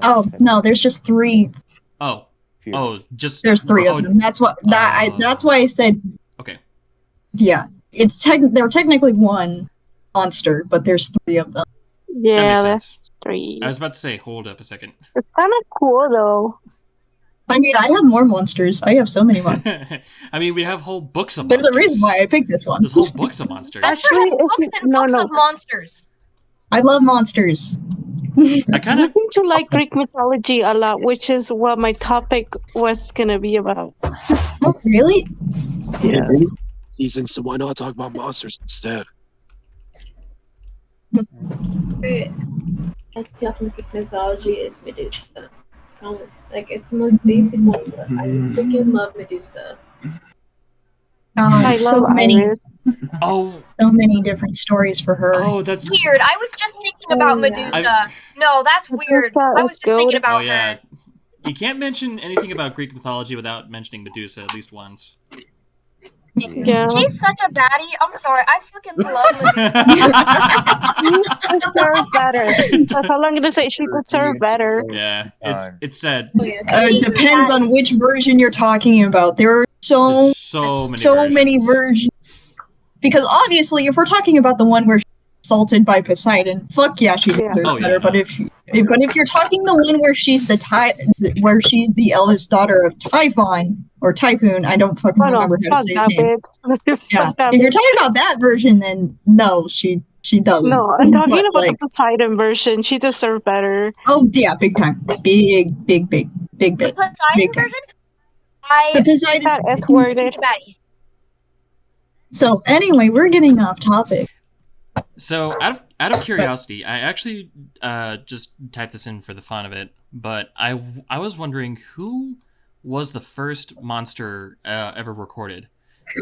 Oh no, there's just 3. Oh, Fears. just There's 3 of them. That's what that's why I said. Okay. Yeah, they're technically 1 monster, but there's 3 of them. That Yeah, makes that's sense. 3. I was about to say, hold up a second. It's kind of cool though. I mean, I have more monsters. I have so many monsters. I mean, we have whole books of There's monsters. a reason why I picked this one. There's whole books of monsters. Vesper Actually, has books and books of monsters. I love monsters. I kind I of seem to like Greek mythology a lot, which is what my topic was gonna be about. Oh, really? Yeah. Season, so why not talk about monsters instead? I tell from Greek mythology is Medusa. Like, it's the most basic one, but I freaking love Medusa. I So love many, Iris. so many different stories for her. Oh, that's Weird. I was just thinking about yeah. Medusa. No, that's weird. Medusa I was is just thinking good. about Oh yeah. her. You can't mention anything about Greek mythology without mentioning Medusa at least once. Yeah. She's such a baddie. I'm sorry. I fucking love Medusa. She deserves better. That's all I'm gonna say. She deserves better. Yeah, it's sad. Oh, yeah. It depends on which version you're talking about. There are There's so many versions. versions. Because obviously, if we're talking about the one where she's assaulted by Poseidon, fuck yeah, she deserves Oh, yeah, better. But no. if you're talking the one where she's where she's the eldest daughter of Typhon or Typhoon, I don't fucking Oh no, remember how to fuck say that his name. bitch. Yeah, Fuck that if you're bitch. talking about that version, then no, she doesn't. No, I'm talking But, about like, the Poseidon version. She deserves better. oh yeah, big time, big. The Big Poseidon time. version? The Poseidon. That S worded. Baddie. So anyway, we're getting off topic. So out of curiosity, I actually just typed this in for the fun of it, but I was wondering who was the first monster ever recorded.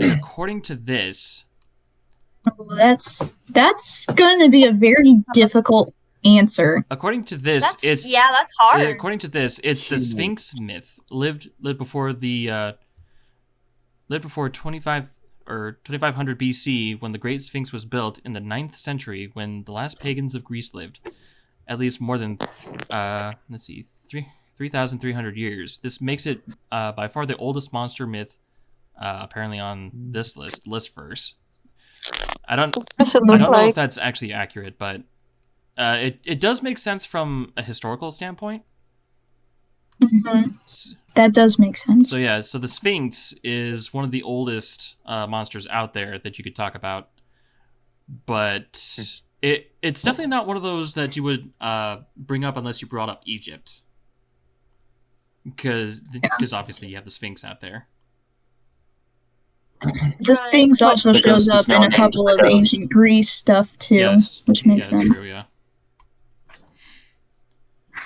And according to this, That's going to be a very difficult answer. according to this, That's it's hard. according to this, it's the Sphinx myth. Lived before the lived before 2500 BC, when the Great Sphinx was built in the 9th century, when the last pagans of Greece lived. At least more than 3,300 years. This makes it by far the oldest monster myth, apparently on this list first. I don't know if that's actually accurate, but it does make sense from a historical standpoint. Mm-hmm. That does make sense. So yeah, so the Sphinx is one of the oldest monsters out there that you could talk about, but it's definitely not one of those that you would bring up unless you brought up Egypt, because obviously you have the Sphinx out there. The Sphinx also The shows ghost up is in now a couple named of the ghost. ancient Greece stuff too, Yes. which makes Yeah, that's sense. true, yeah.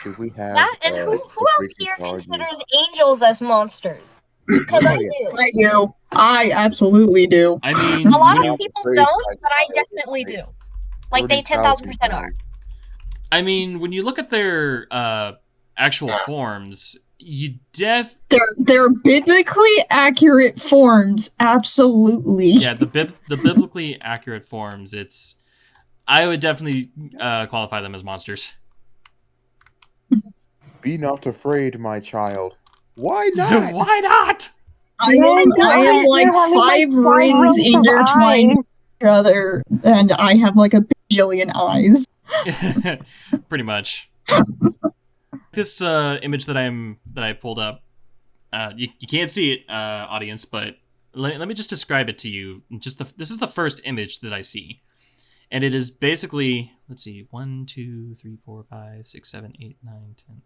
Should we have That and who else Greek here mythology? considers angels as monsters? Because I do. I do. I absolutely do. I mean, A lot when you, of people don't, but I definitely do. Like, they 10,000% are. I mean, when you look at their actual forms, you They're biblically accurate forms, absolutely. yeah, the biblically accurate forms. I would definitely qualify them as monsters. Be not afraid, my child. Why not? Why not? I am like having, 5 rings rows of intertwined eyes. with each other, and I have like a bajillion eyes. Pretty much. This image that I pulled up, you can't see it, audience, but let me just describe it to you. This is the first image that I see, and it is basically, let's see, 1, 2, 3, 4, 5, 6, 7, 8, 9, 10.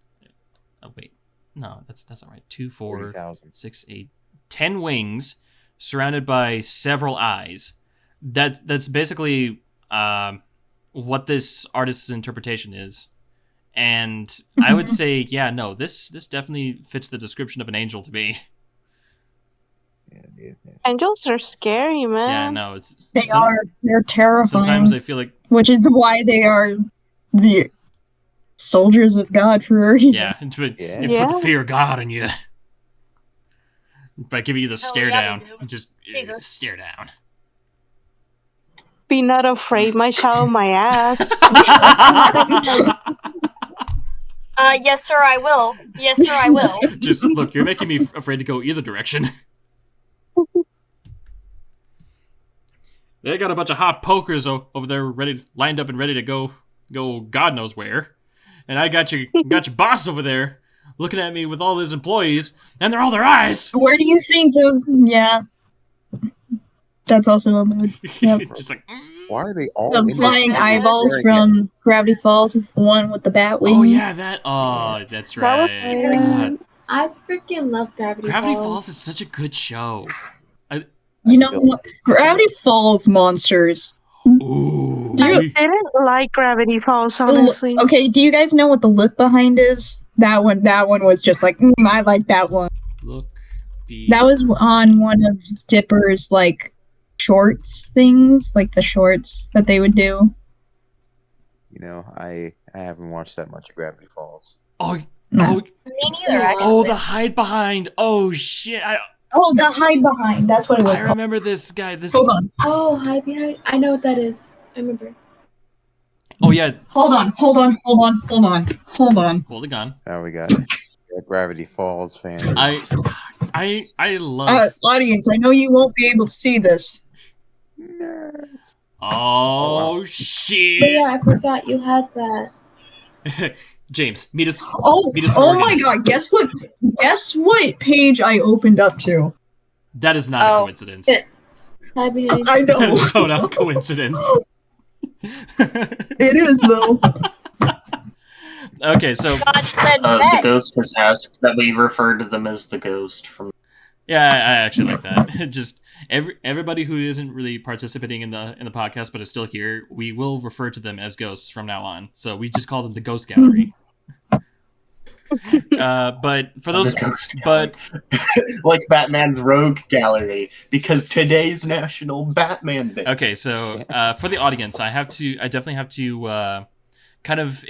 Oh wait, no, that's not right. 2, 4, 30,000. 6, 8, 10 wings surrounded by several eyes. That's basically what this artist's interpretation is. And I would say, yeah, no, this definitely fits the description of an angel to me. Yeah. Angels are scary, man. Yeah, no, They're terrifying. Sometimes I feel like, which is why they are the soldiers of God for a reason. yeah, you put Yeah. the fear of God in you by giving you the Hell stare yeah, down. they do. Just Jesus. stare down. Be not afraid, my child, my ass. Yes, sir, I will. Yes, sir, I will. Just look, you're making me afraid to go either direction. They got a bunch of hot pokers over there, lined up and ready to go God knows where, and I got your boss over there looking at me with all his employees, and they're all their eyes. Where do you think those? Yeah, that's also a mood. Yep. Just like, Why are they all The in flying this- eyeballs Very from Gravity Falls is the one with the bat wings. oh yeah, that. Oh, that's That was right. God. I freaking love Gravity, Gravity Falls. Falls is such a good show. You know what? Gravity Falls monsters. Ooh. I we- didn't like Gravity Falls, The honestly. okay, do you guys know what the look behind is? That one was just like, I like that one. Look. That was on one of Dipper's like shorts things, like the shorts that they would do. You know, I haven't watched that much of Gravity Falls. Oh, Me neither, actually. oh, the hide behind. Oh shit! Oh, the hide behind. That's what it was I called. remember this guy. This. Hold on. Oh, Hide Behind. I know what that is. I remember. Oh yeah. Hold on. Hold it on. Now we got a Gravity Falls fan. I love. Audience, I know you won't be able to see this. Nerds. Oh But shit! yeah, I forgot you had that. James, meet us. Oh, Meet us oh in my Oregon. god, guess what? Guess what page I opened up to? That is not a Oh. coincidence. Hide Behind. I That know. is so not a coincidence. It is, though. Okay, so God said The bet. ghost has asked that we refer to them as the ghost from. yeah, I actually like that. Just everybody who isn't really participating in the podcast but is still here, we will refer to them as ghosts from now on. So we just call them the Ghost Gallery. But for those, The Ghost but like Batman's Rogue Gallery, because today's National Batman Day. okay, so for the audience, I definitely have to kind of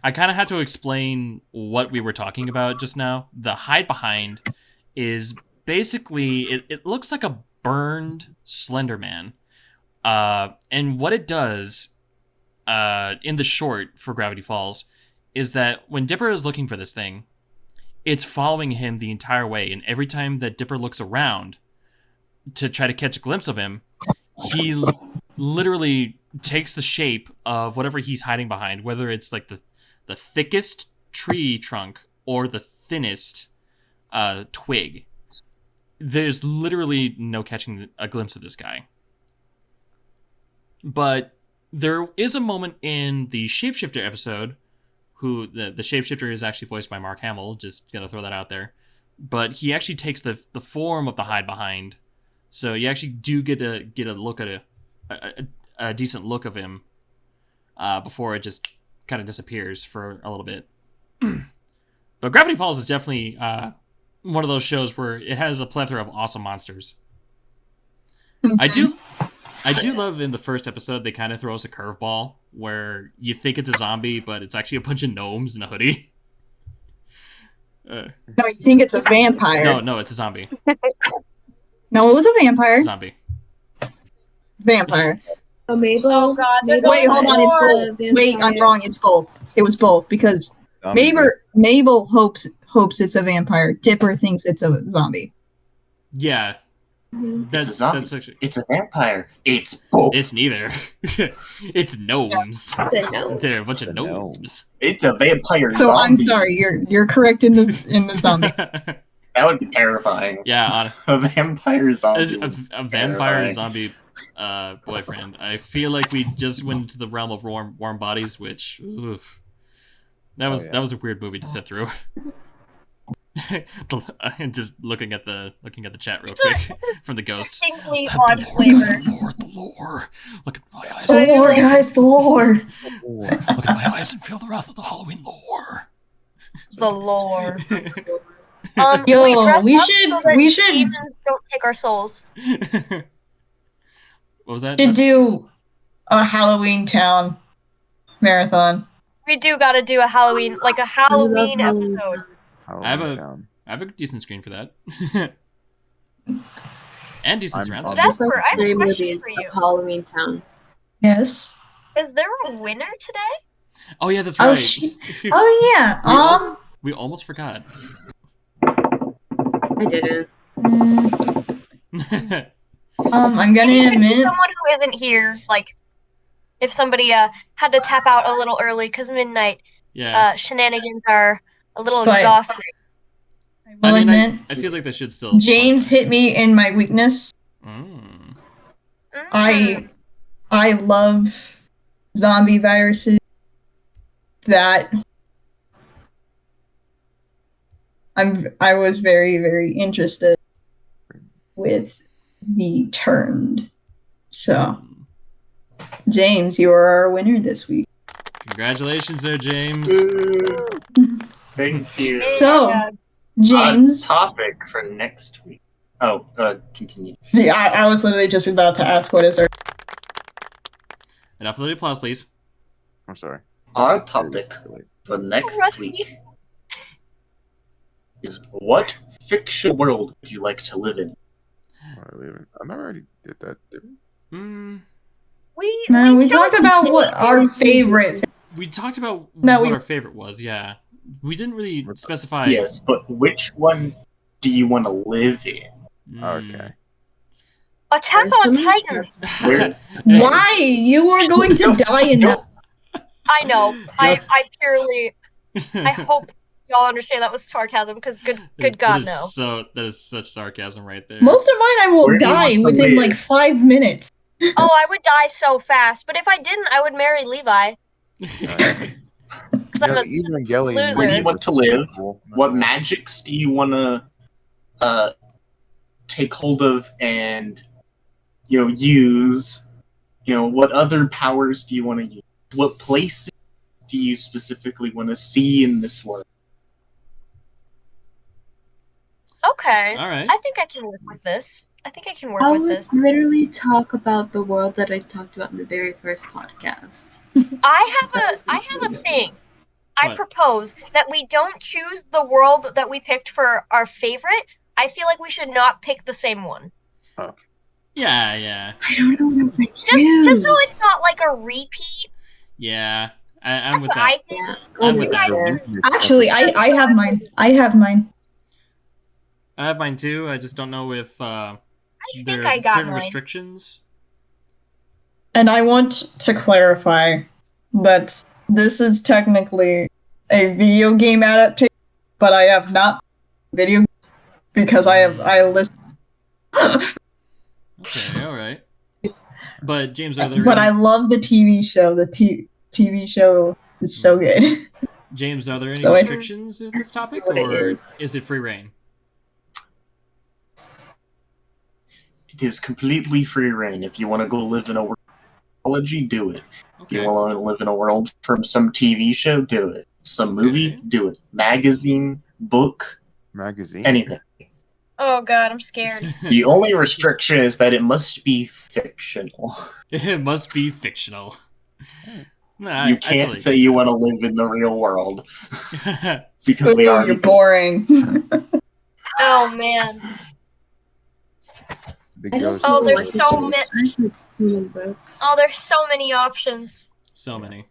I kind of had to explain what we were talking about just now. The hide behind is basically it looks like a burned Slender Man, and what it does in the short for Gravity Falls is that when Dipper is looking for this thing, it's following him the entire way, and every time that Dipper looks around to try to catch a glimpse of him, he literally takes the shape of whatever he's hiding behind, whether it's like the thickest tree trunk or the thinnest twig. There's literally no catching a glimpse of this guy. But there is a moment in the Shapeshifter episode, who the Shapeshifter is actually voiced by Mark Hamill, just gonna throw that out there. But he actually takes the form of the hide behind, so you actually do get a look at a decent look of him before it just kind of disappears for a little bit. But Gravity Falls is definitely one of those shows where it has a plethora of awesome monsters. I do love in the first episode they kind of throw us a curveball where you think it's a zombie, but it's actually a bunch of gnomes in a hoodie. No, you think it's a vampire. No, it's a zombie. No, it was a vampire. Zombie. Vampire. Oh, Mabel. Oh god, they're Mabel Wait, hold on, it's was both. a Wait, I'm vampire. wrong. It's both. It was both because Zombie. Mabel hopes it's a vampire. Dipper thinks it's a zombie. Yeah, Mhm. that's It's a zombie. that's actually It's a vampire. It's both. it's neither. It's gnomes. It's a no. They're a bunch of The gnomes. It's a vampire So zombie. I'm sorry, you're correct in the zombie. That would be terrifying. Yeah, A vampire zombie. a vampire Terrifying. zombie boyfriend. I feel like we just went into the realm of warm bodies, which oof. That was yeah. that was a weird movie to sit through. Just looking at the chat real quick from the ghosts. Distinctly odd flavor. The lore. Look at my eyes. The lore, guys, the lore. Look at my eyes and feel the wrath of the Halloween lore. The lore. Yo, we dress we up should- so that we should- demons don't take our souls. What was that? Should do a Halloween Town marathon. We do gotta do a Halloween, like a Halloween episode. I have Halloween a- Town. I have a decent screen for that. And decent surround sound. There's like Vesper, I have a 3 question movies for you. of Halloween Town. Yes. Is there a winner today? Oh yeah, that's Oh, right. Oh yeah. We almost forgot. I didn't. I'm gonna admit. Someone who isn't here, like, if somebody had to tap out a little early because midnight, Yeah. shenanigans are a little But- exhausting. I will admit, I feel like they should still. James hit me in my weakness. Mm. I love zombie viruses. That I was very, very interested with the turned. So, James, you are our winner this week. Congratulations there, James. Thank you. So, James, topic for next week. Oh, continue. Yeah, I was literally just about to ask what is our Enough of the applause, please. I'm sorry. Our topic for next Rusty. week is what fictional world would you like to live in? I never already did that, did we? we talked about what our favorite. We talked about No, what we- our favorite was, yeah. We didn't really specify. Yes, but which one do you want to live in? Okay. Attack on Titan. Why you are going to die in that? I know. I purely. I hope y'all understand that was sarcasm because good God, no. That is such sarcasm right there. Most of mine, I will Where do you die want to within live? like 5 minutes. Oh, I would die so fast. But if I didn't, I would marry Levi. Because I'm a Evangelion. Where do you want to live? Cool. What magics do you want to take hold of and use? What other powers do you want to use? What places do you specifically want to see in this world? Okay. All right. I think I can work with this. I would literally talk about the world that I talked about in the very first podcast. I have a thing. I What? propose that we don't choose the world that we picked for our favorite. I feel like we should not pick the same one. Yeah. I don't know what else I choose. Just so it's not like a repeat. Yeah. I'm That's with what that. I think. I'm with You guys that. Actually, I have mine. I have mine too. I just don't know if there I are got certain mine. restrictions. And I want to clarify that this is technically a video game adaptation, but I have not video because I listen. Okay, all right. But James, are there? But I any, love the TV show. The TV show is so good. James, are there any So I- restrictions with this topic, What it or is. is it free reign? It is completely free reign. If you want to go live in a world of mythology, do it. If Okay. you want to live in a world from some TV show, do it. Some movie, Okay. do it. Magazine, book, Magazine. anything. Oh God, I'm scared. The only restriction is that it must be fictional. It must be fictional. Nah, You can't say you want to live in the real world because we Ooh, already you're boring. Oh man. The I don't ghost Oh, of there's the so Ghost. many. I have so many books. Oh, there's so many options. so many.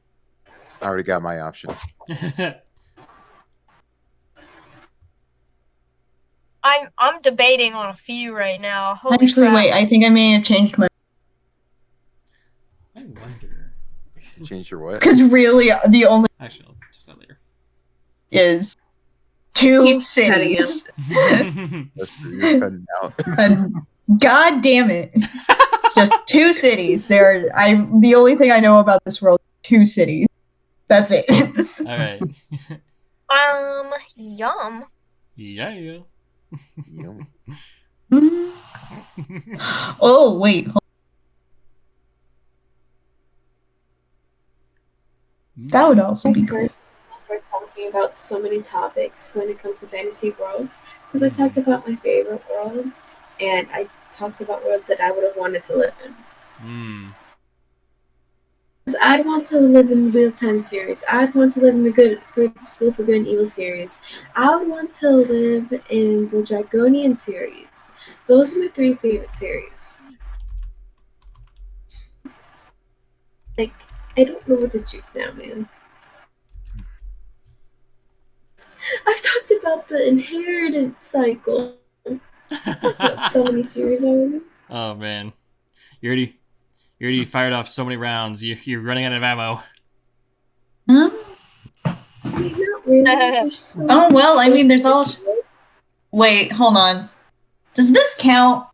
I already got my option. I'm debating on a few right now. Holy Actually, crap. wait. I think I may have changed my. I wonder. Change your what? Because really, the only Actually, I'll just that later. is two Keep cutting cities. That's true, you're cutting out. And God damn it, just two cities. The only thing I know about this world, two cities. That's it. All right. Yum. Yeah. Yum. Oh wait, that would also be cool. We're talking about so many topics when it comes to fantasy worlds because I talked about my favorite worlds and I talked about worlds that I would have wanted to live in. I'd want to live in the Wheel Time series. I'd want to live in the School for Good and Evil series. I would want to live in the Dragonian series. Those are my 3 favorite series. Like, I don't know what to choose now, man. I've talked about the inheritance cycle. I've talked about so many series already. Oh man, you already fired off so many rounds. You're running out of ammo. Huh? Not really. There's so Oh, well, I mean, there's many also... Wait, hold on. Does this count?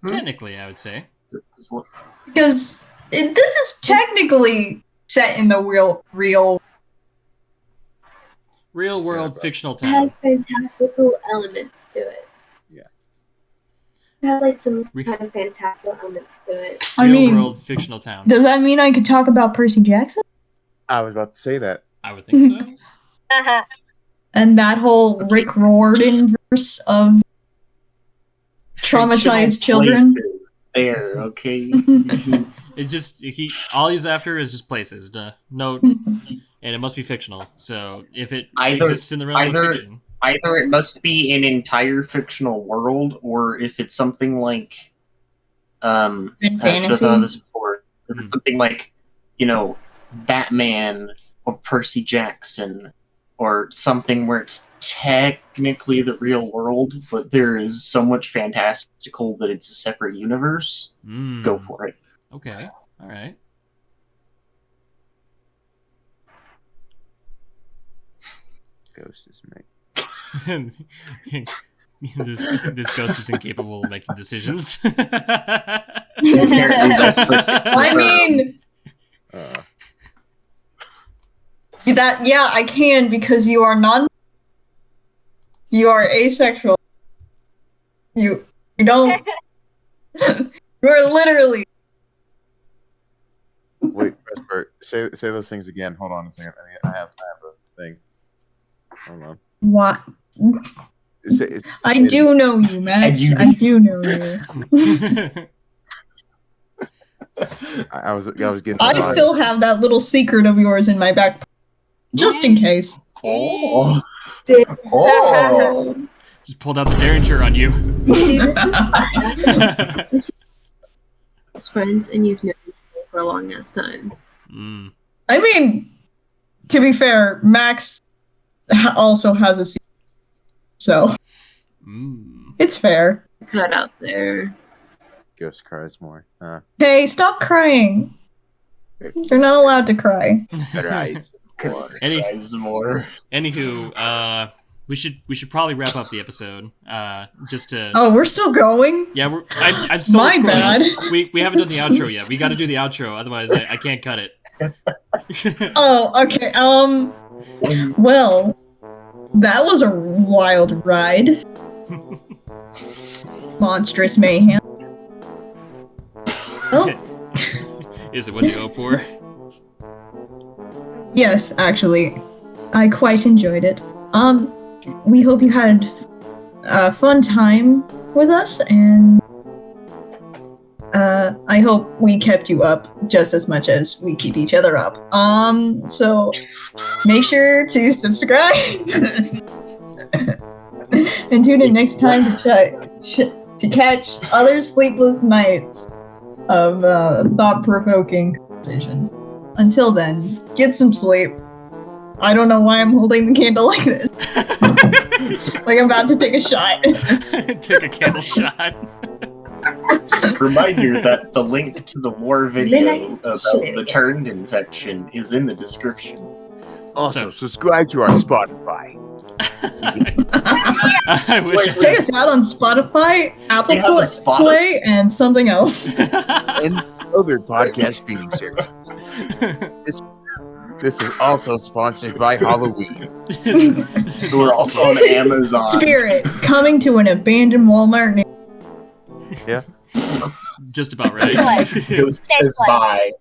Technically, I would say. Because this is technically set in the real... Real world fictional It town. has fantastical elements to it. Yeah. It has like some kind of fantastical elements to it. I Real mean, world fictional town. does that mean I could talk about Percy Jackson? I was about to say that. I would think so. And that whole Rick Riordan verse of traumatized children? Places there, okay? It's just all he's after is just places. No, and it must be fictional. So if it exists in the realm of fiction, either it must be an entire fictional world, or if it's something like In I should have fantasy? thought of this before. If it's something like, Batman or Percy Jackson, or something where it's technically the real world, but there is so much fantastical that it's a separate universe, go for it. Okay, all right. Ghost is me. this ghost is incapable of making decisions. Apparently desperate. I mean, I can, because you are you are asexual. You don't. You are literally. Wait, Vesper, say those things again. Hold on a second. I have a thing. Hold on. What? I do know you, Max. I do know you. I was getting. I still have that little secret of yours in my back, just in case. Oh. Just pulled out the Derringer on you. See, this is friends, and you've known each other for a long ass time. I mean, to be fair, Max also has a secret, so it's fair. Cut out there. Ghost cries more. Hey, stop crying. You're not allowed to cry. Better eyes. Anywho, we should probably wrap up the episode. Just to. Oh, we're still going? Yeah, I'm still. My bad. We haven't done the outro yet. We got to do the outro, otherwise I can't cut it. Oh, okay. Well, that was a wild ride. Monstrous mayhem. Oh. Is it what you hope for? Yes, actually. I quite enjoyed it. We hope you had a fun time with us, and I hope we kept you up just as much as we keep each other up. So make sure to subscribe and tune in next time to catch other sleepless nights of thought-provoking decisions. Until then, get some sleep. I don't know why I'm holding the candle like this. Like I'm about to take a shot. Take a candle shot. Reminder that the link to the lore video Midnight about the turned infection is in the description. Also, subscribe to our Spotify. I wish. Check us out on Spotify, Apple Play, and something else. And other podcast streaming services. This is also sponsored by Halloween. We're also on Amazon. Spirit, coming to an abandoned Walmart. Yeah. Just about right. Ghost says bye.